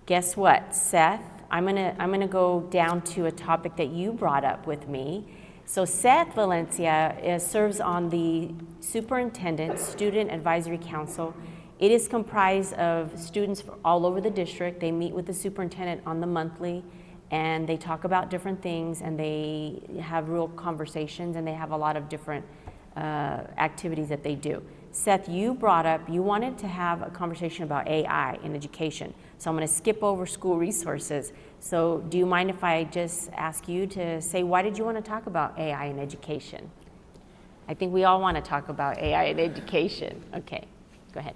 guess what, Seth? I'm gonna go down to a topic that you brought up with me. So Seth Valencia serves on the Superintendent Student Advisory Council. It is comprised of students all over the district. They meet with the superintendent on the monthly, and they talk about different things, and they have real conversations, and they have a lot of different activities that they do. Seth, you brought up, you wanted to have a conversation about AI in education. So I'm gonna skip over school resources. So do you mind if I just ask you to say, why did you wanna talk about AI in education? I think we all wanna talk about AI in education. Okay, go ahead.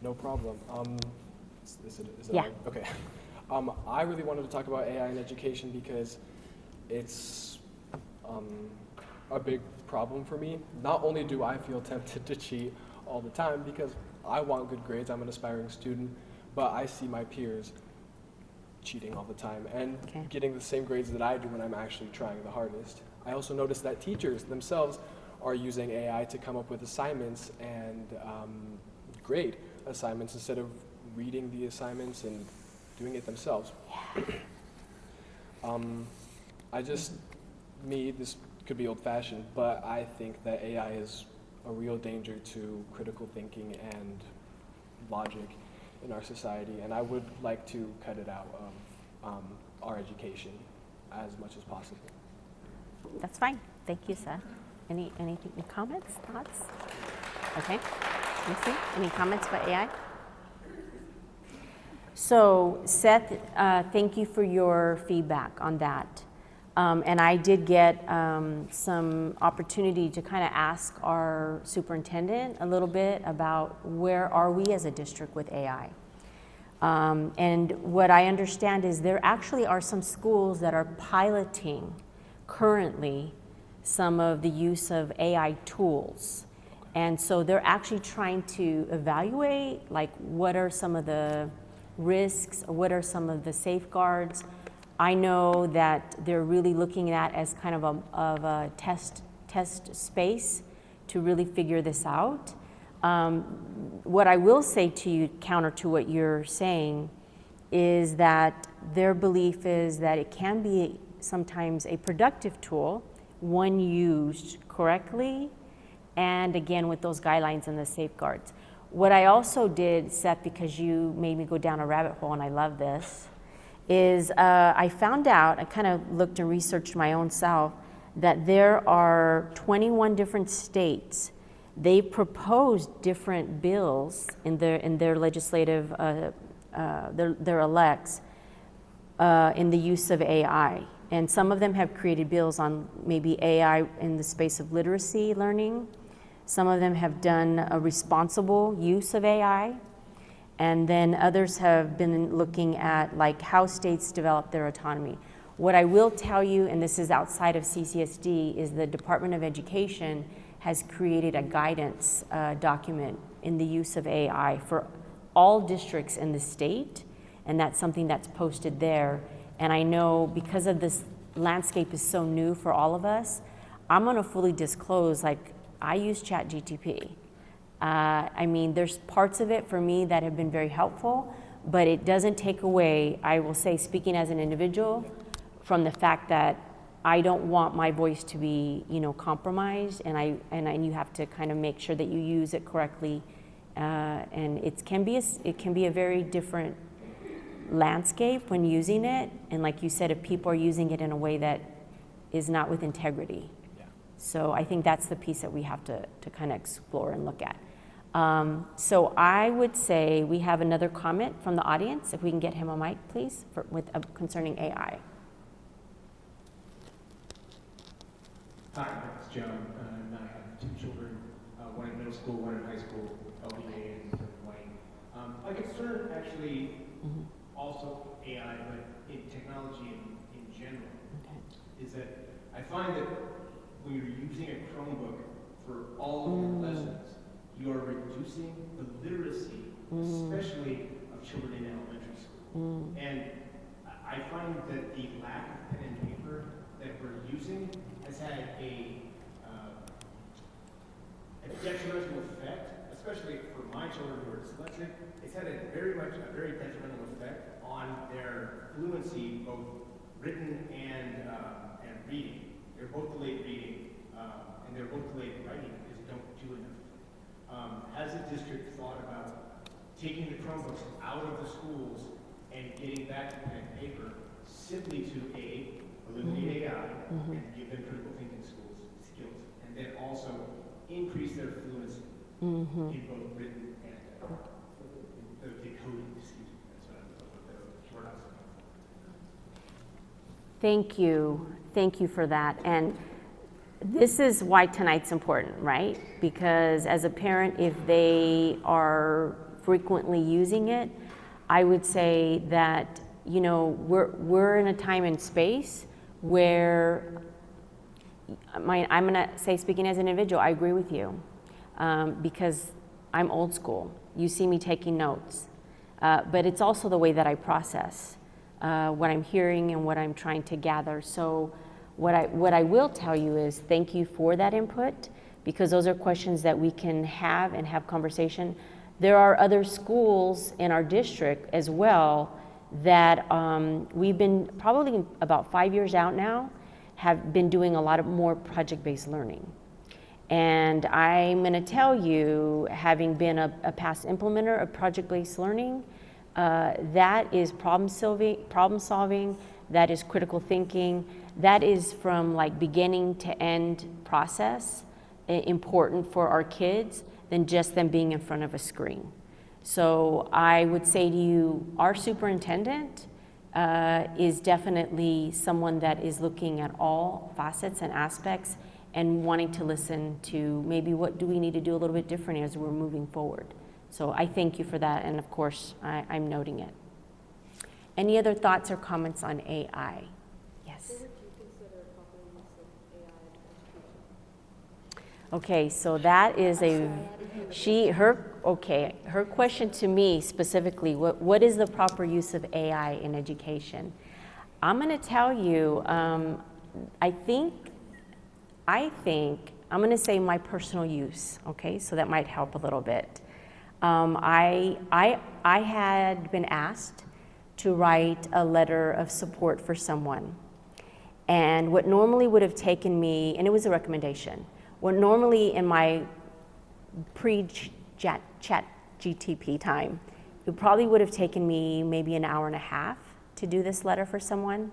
No problem. Is it Yeah. on? Okay. I really wanted to talk about AI in education because it's a big problem for me. Not only do I feel tempted to cheat all the time because I want good grades, I'm an aspiring student, but I see my peers cheating all the time and getting the same grades that I do when I'm actually trying the hardest. I also noticed that teachers themselves are using AI to come up with assignments and grade assignments instead of reading the assignments and doing it themselves. This could be old-fashioned, but I think that AI is a real danger to critical thinking and logic in our society, and I would like to cut it out of our education as much as possible. That's fine. Thank you, Seth. Any comments, thoughts? Okay. Missy, any comments about AI? So, Seth, thank you for your feedback on that. And I did get some opportunity to kind of ask our superintendent a little bit about where are we as a district with AI. And what I understand is there actually are some schools that are piloting currently some of the use of AI tools. And so they're actually trying to evaluate, like, what are some of the risks, or what are some of the safeguards. I know that they're really looking at as kind of a test space to really figure this out. What I will say to you, counter to what you're saying, is that their belief is that it can be sometimes a productive tool when used correctly, and again with those guidelines and the safeguards. What I also did, Seth, because you made me go down a rabbit hole, and I love this, is I found out, I kind of looked and researched my own self, that there are 21 different states. They proposed different bills in their legislative, their elects, in the use of AI. And some of them have created bills on maybe AI in the space of literacy learning. Some of them have done a responsible use of AI. And then others have been looking at like how states develop their autonomy. What I will tell you, and this is outside of CCSD, is the Department of Education has created a guidance document in the use of AI for all districts in the state, and that's something that's posted there. And I know because of this landscape is so new for all of us, I'm gonna fully disclose, like, I use ChatGPT. I mean, there's parts of it for me that have been very helpful, but it doesn't take away, I will say, speaking as an individual, from the fact that I don't want my voice to be, compromised, and you have to kind of make sure that you use it correctly, and it can be a very different landscape when using it, and like you said, if people are using it in a way that is not with integrity. Yeah. So I think that's the piece that we have to kind of explore and look at. So I would say we have another comment from the audience. If we can get him a mic, please, concerning AI. Hi, my name is Joe, and I have 2 children, one in middle school, one in high school, LBA and Wayne. My concern actually also AI, but in technology in general, is that I find that when you're using a Chromebook for all of your lessons, you are reducing the literacy, especially of children in elementary school. And I find that the lack of pen and paper that we're using has had a detrimental effect, especially for my children who are dyslexic. It's had a very detrimental effect on their fluency, both written and reading. They're both delayed reading, and they're both delayed writing because they don't do enough. Has the district thought about taking the Chromebooks out of the schools and getting back to pen and paper simply to eliminate AI and give them critical thinking skills, and then also increase their fluency in both written and the decoding, that's what the word I was looking for. Thank you for that. And this is why tonight's important, right? Because as a parent, if they are frequently using it, I would say that, we're in a time and space where I'm going to say, speaking as an individual, I agree with you, because I'm old school. You see me taking notes, but it's also the way that I process what I'm hearing and what I'm trying to gather. So what I will tell you is thank you for that input, because those are questions that we can have and have conversation. There are other schools in our district as well that we've been probably about 5 years out now, have been doing a lot of more project-based learning. And I'm gonna tell you, having been a past implementer of project-based learning, that is problem solving, that is critical thinking, that is from like beginning to end process, important for our kids than just them being in front of a screen. So I would say to you, our superintendent is definitely someone that is looking at all facets and aspects and wanting to listen to maybe what do we need to do a little bit different as we're moving forward. So I thank you for that, and of course, I'm noting it. Any other thoughts or comments on AI? Yes. What would you consider proper use of AI in education? Okay, so that is her question to me specifically, what is the proper use of AI in education? I'm gonna tell you, I think I'm gonna say my personal use, okay? So that might help a little bit. I had been asked to write a letter of support for someone. And what normally would have taken me, and it was a recommendation, what normally in my pre-chat GTP time, it probably would have taken me maybe an hour and a half to do this letter for someone.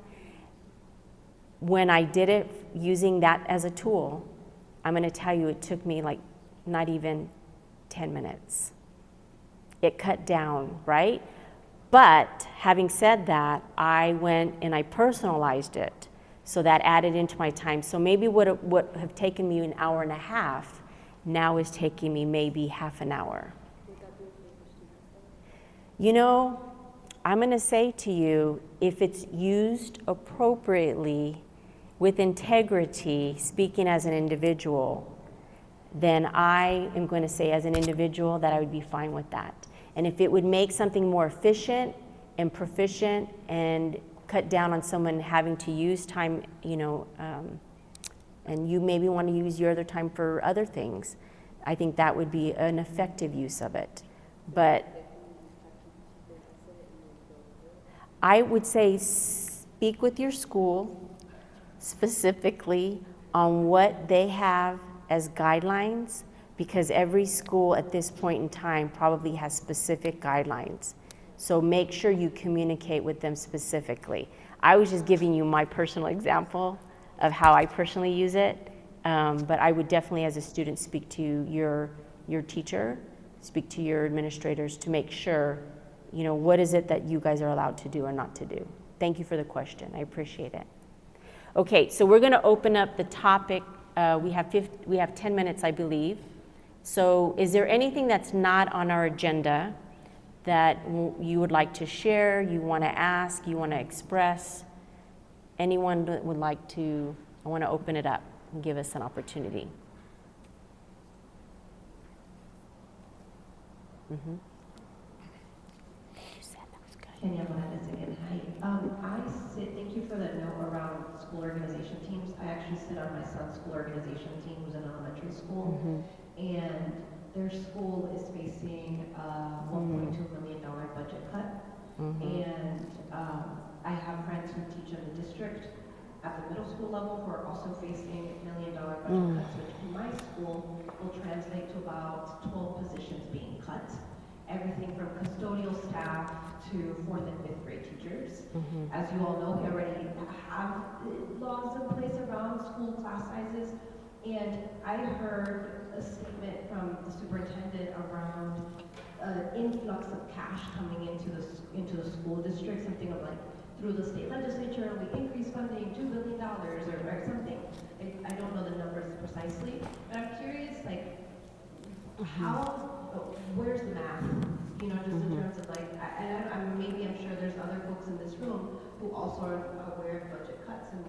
When I did it using that as a tool, I'm gonna tell you it took me like not even 10 minutes. It cut down, right? But having said that, I went and I personalized it. So that added into my time. So maybe what would have taken me an hour and a half now is taking me maybe half an hour. Would that be okay for students though? You know, I'm going to say to you, if it's used appropriately, with integrity, speaking as an individual, then I am going to say as an individual that I would be fine with that. And if it would make something more efficient and proficient and cut down on someone having to use time, and you maybe want to use your other time for other things, I think that would be an effective use of it. But I would say speak with your school specifically on what they have as guidelines, because every school at this point in time probably has specific guidelines. So make sure you communicate with them specifically. I was just giving you my personal example of how I personally use it, but I would definitely as a student speak to your teacher, speak to your administrators to make sure, what is it that you guys are allowed to do or not to do. Thank you for the question, I appreciate it. Okay, so we're gonna open up the topic. We have 10 minutes, I believe. So is there anything that's not on our agenda that you would like to share, you want to ask, you want to express? Anyone that would like to, I want to open it up and give us an opportunity. Mm-hmm. You said that was good. Thank you for the note around school organization teams. I actually sit on my son's school organization team, who's in elementary school, and their school is facing a $1.2 million budget cut. And I have friends who teach in the district at the middle school level who are also facing $1 million budget cuts, which in my school will translate to about 12 positions being cut. Everything from custodial staff to 4th and 5th grade teachers. As you all know, we already have laws in place around school class sizes. And I heard a statement from the superintendent around an influx of cash coming into the school district, something of like, through the state legislature, we increase funding $2 billion or something. I don't know the numbers precisely, but I'm curious, like, where's the math? Just in terms of like, maybe I'm sure there's other folks in this room who also are aware of budget cuts, and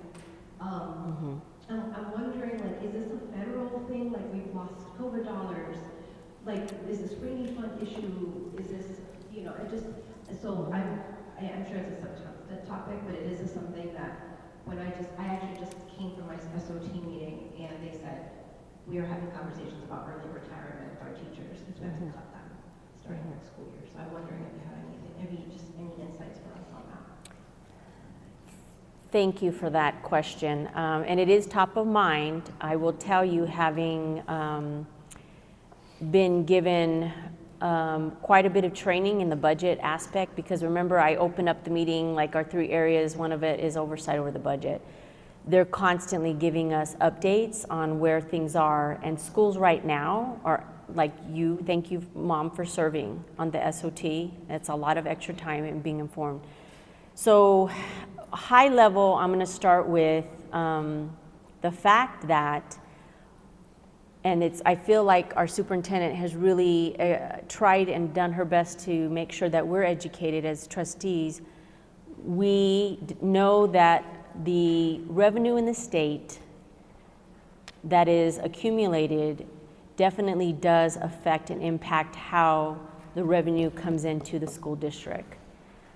I'm wondering, like, is this a federal thing? Like, we've lost COVID dollars. Like, is this rainy fund issue? Is this, I'm sure it's a subject topic, but it is something that I actually just came from my SOT meeting, and they said, we are having conversations about early retirement with our teachers, because we have to cut them starting next school year. So I'm wondering if you have any insights for us on that. Thank you for that question. And it is top of mind. I will tell you, having been given quite a bit of training in the budget aspect, because remember I opened up the meeting, like our 3 areas, one of it is oversight over the budget. They're constantly giving us updates on where things are, and schools right now are like you. Thank you, Mom, for serving on the SOT. It's a lot of extra time and being informed. So high level, I'm going to start with the fact that, and I feel like our superintendent has really tried and done her best to make sure that we're educated as trustees. We know that the revenue in the state that is accumulated definitely does affect and impact how the revenue comes into the school district.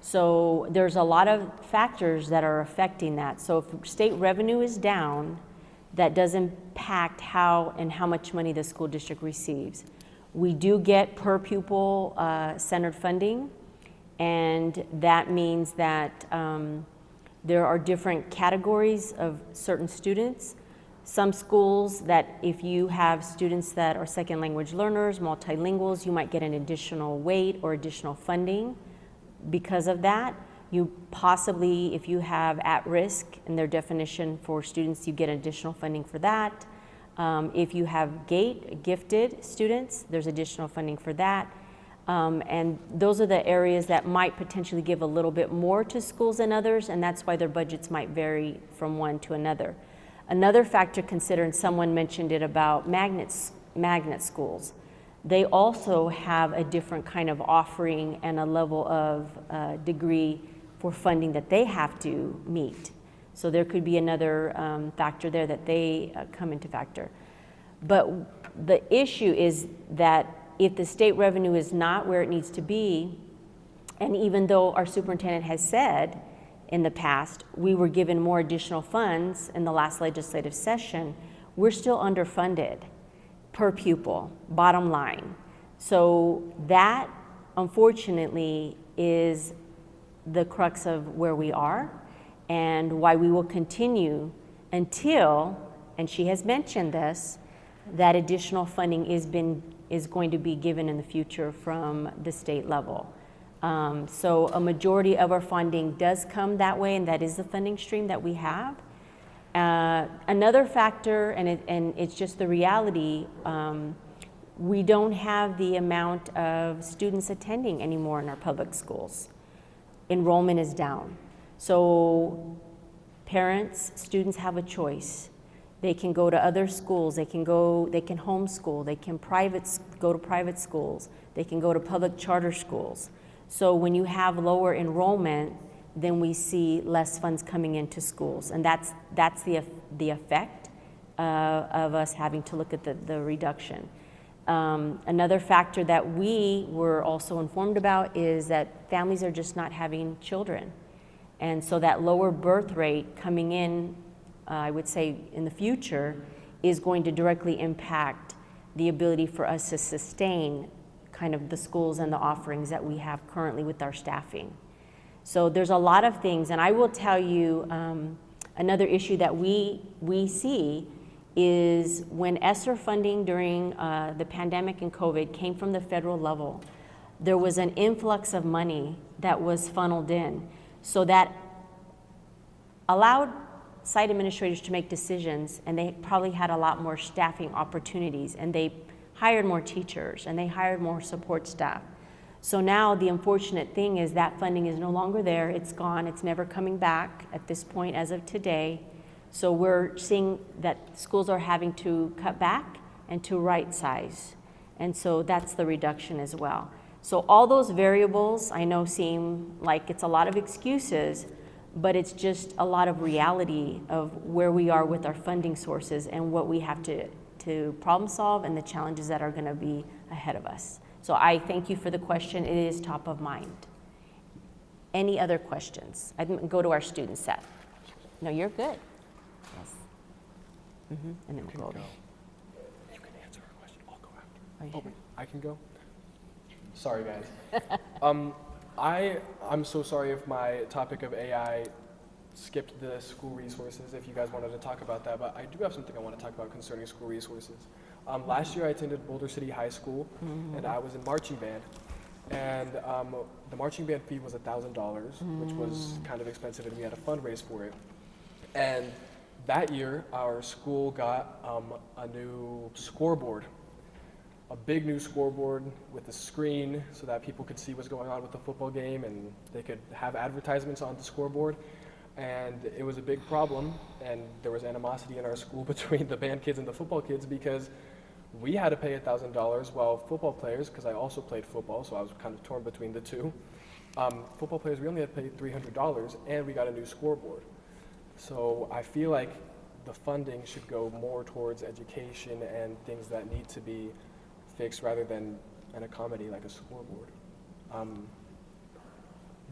So there's a lot of factors that are affecting that. So if state revenue is down, that does impact how and how much money the school district receives. We do get per pupil centered funding, and that means that there are different categories of certain students. Some schools that if you have students that are second language learners, multilinguals, you might get an additional weight or additional funding because of that. You possibly, if you have at risk in their definition for students, you get additional funding for that. If you have gifted students, there's additional funding for that. And those are the areas that might potentially give a little bit more to schools than others, and that's why their budgets might vary from one to another. Another factor to consider, and someone mentioned it about magnet schools. they also have a different kind of offering and a level of degree for funding that they have to meet. So there could be another factor there that they come into factor. But the issue is that if the state revenue is not where it needs to be, and even though our superintendent has said in the past, we were given more additional funds in the last legislative session, we're still underfunded per pupil, bottom line. So that, unfortunately, is the crux of where we are and why we will continue until, and she has mentioned this, that additional funding is going to be given in the future from the state level. So a majority of our funding does come that way, and that is the funding stream that we have. Another factor, and it's just the reality, we don't have the amount of students attending anymore in our public schools. Enrollment is down. So parents, students have a choice. They can go to other schools, they can homeschool, they can go to private schools, they can go to public charter schools. So when you have lower enrollment, then we see less funds coming into schools. And that's the effect of us having to look at the reduction. Another factor that we were also informed about is that families are just not having children. And so that lower birth rate coming in, I would say in the future, is going to directly impact the ability for us to sustain kind of the schools and the offerings that we have currently with our staffing. So there's a lot of things, and I will tell you another issue that we see is when ESSER funding during the pandemic and COVID came from the federal level, there was an influx of money that was funneled in. So that allowed site administrators to make decisions, and they probably had a lot more staffing opportunities, and they hired more teachers, and they hired more support staff. So now the unfortunate thing is that funding is no longer there, it's gone, it's never coming back at this point as of today. So we're seeing that schools are having to cut back and to right size. And so that's the reduction as well. So all those variables I know seem like it's a lot of excuses, but it's just a lot of reality of where we are with our funding sources and what we have to problem solve and the challenges that are going to be ahead of us. So I thank you for the question. It is top of mind. Any other questions? I didn't go to our student set. No, you're good. Yes. And then we'll go. You can answer our question. I'll go after. Are you sure? I can go? Sorry, guys. I'm so sorry if my topic of AI skipped the school resources, if you guys wanted to talk about that, but I do have something I want to talk about concerning school resources. Last year I attended Boulder City High School, and I was in marching band, and the marching band fee was $1,000, which was kind of expensive, and we had to fundraise for it. And that year, our school got a new scoreboard, a big new scoreboard with a screen so that people could see what's going on with the football game, and they could have advertisements on the scoreboard. And it was a big problem, and there was animosity in our school between the band kids and the football kids because we had to pay $1,000 while football players, because I also played football, so I was kind of torn between the two. Football players, we only had to pay $300, and we got a new scoreboard. So I feel like the funding should go more towards education and things that need to be fixed rather than an accommodity like a scoreboard.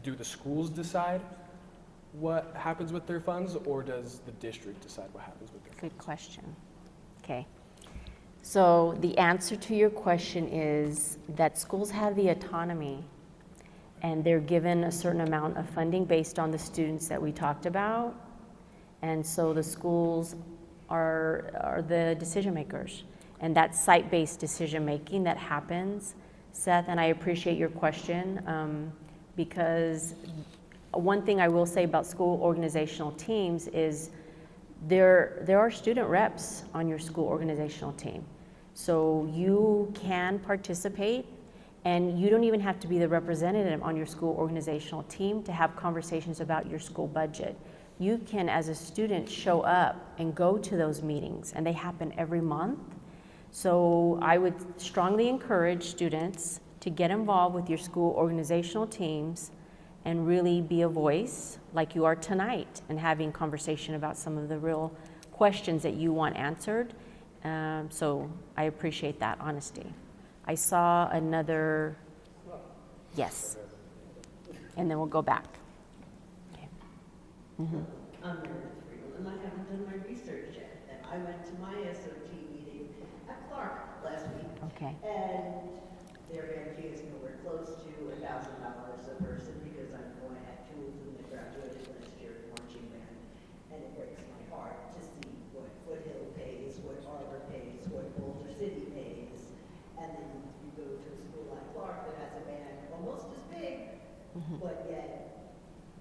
Do the schools decide what happens with their funds, or does the district decide what happens with their funds? Good question. Okay. So the answer to your question is that schools have the autonomy, and they're given a certain amount of funding based on the students that we talked about. And so the schools are the decision makers. And that's site-based decision making that happens, Seth, and I appreciate your question because one thing I will say about school organizational teams is there are student reps on your school organizational team. So you can participate, and you don't even have to be the representative on your school organizational team to have conversations about your school budget. You can, as a student, show up and go to those meetings, and they happen every month. So I would strongly encourage students to get involved with your school organizational teams and really be a voice like you are tonight and having conversation about some of the real questions that you want answered. So I appreciate that honesty. I saw another, yes, and then we'll go back. Okay. Mm-hmm. And I haven't done my research yet. And I went to my SOT meeting at Clark last week. Okay. And their band fee is nowhere close to $1,000 a person because I'm going to have two of them that graduated last year in marching band. And it breaks my heart to see what Foothill pays, what Arbor pays, what Boulder City pays. And then you go to a school like Clark that has a band almost as big, but yet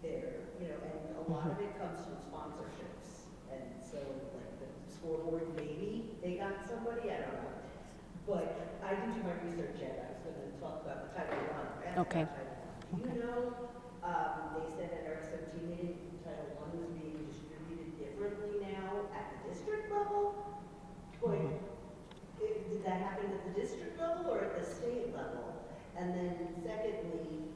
they're, you know, and a lot of it comes from sponsorships. And so, like the scoreboard, maybe they got somebody, I don't know. But I didn't do my research yet. I was going to talk about the Title I. Okay. Do you know, they said at our SOT meeting, Title I was being distributed differently now at the district level? But did that happen at the district level or at the state level? And then secondly,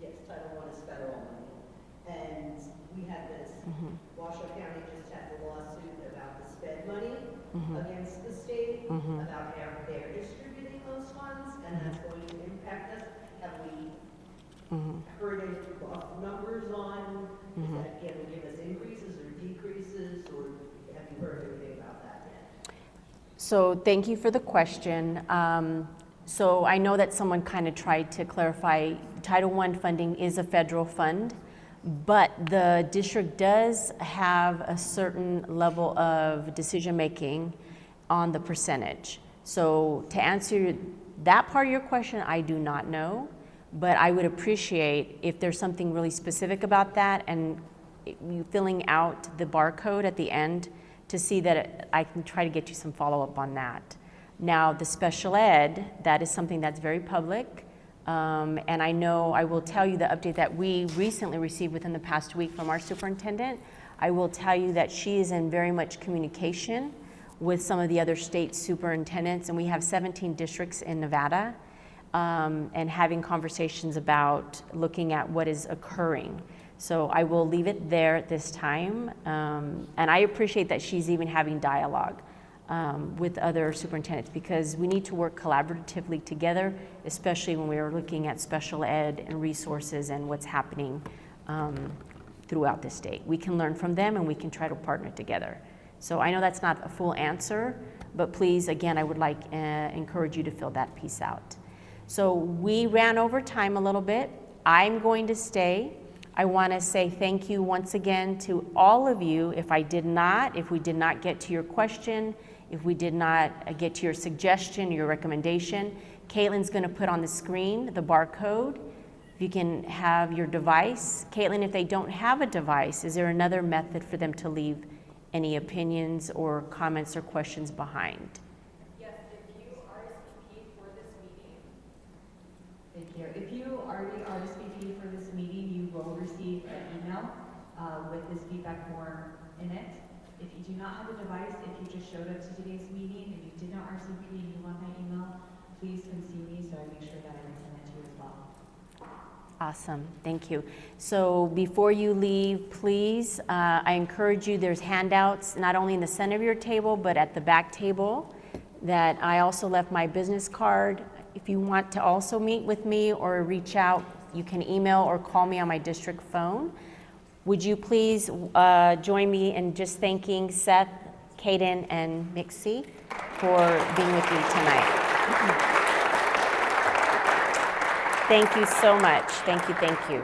yes, Title I is federal money. And we had this, Washoe County just had the lawsuit about the sped money against the state, about how they're distributing those funds, and that's going to impact us. Have we heard any rough numbers on, is that going to give us increases or decreases, or have you heard anything about that yet? So thank you for the question. So I know that someone kind of tried to clarify, Title I funding is a federal fund, but the district does have a certain level of decision-making on the percentage. So to answer that part of your question, I do not know, but I would appreciate if there's something really specific about that and you filling out the barcode at the end to see that I can try to get you some follow-up on that. Now, the special ed, that is something that's very public. And I know, I will tell you the update that we recently received within the past week from our superintendent. I will tell you that she is in very much communication with some of the other state superintendents, and we have 17 districts in Nevada, and having conversations about looking at what is occurring. So I will leave it there at this time, and I appreciate that she's even having dialogue with other superintendents, because we need to work collaboratively together, especially when we are looking at special ed and resources and what's happening throughout the state. We can learn from them and we can try to partner together. So I know that's not a full answer, but please, again, I would like encourage you to fill that piece out. So we ran over time a little bit. I'm going to stay. I want to say thank you once again to all of you. If we did not get to your question, if we did not get to your suggestion, your recommendation, Caitlin's going to put on the screen the barcode. If you can have your device. Caitlin, if they don't have a device, is there another method for them to leave any opinions or comments or questions behind? Yes, if you RSVP for this meeting. Thank you. If you already RSVP for this meeting, you will receive an email with this feedback form in it. If you do not have a device, if you just showed up to today's meeting and you did not RSVP and you want that email, please come see me so I make sure that I can send it to you as well. Awesome, thank you. So before you leave, please, I encourage you, there's handouts not only in the center of your table, but at the back table, that I also left my business card. If you want to also meet with me or reach out, you can email or call me on my district phone. Would you please join me in just thanking Seth, Kaden, and Mixie for being with me tonight. Thank you so much. Thank you, thank you.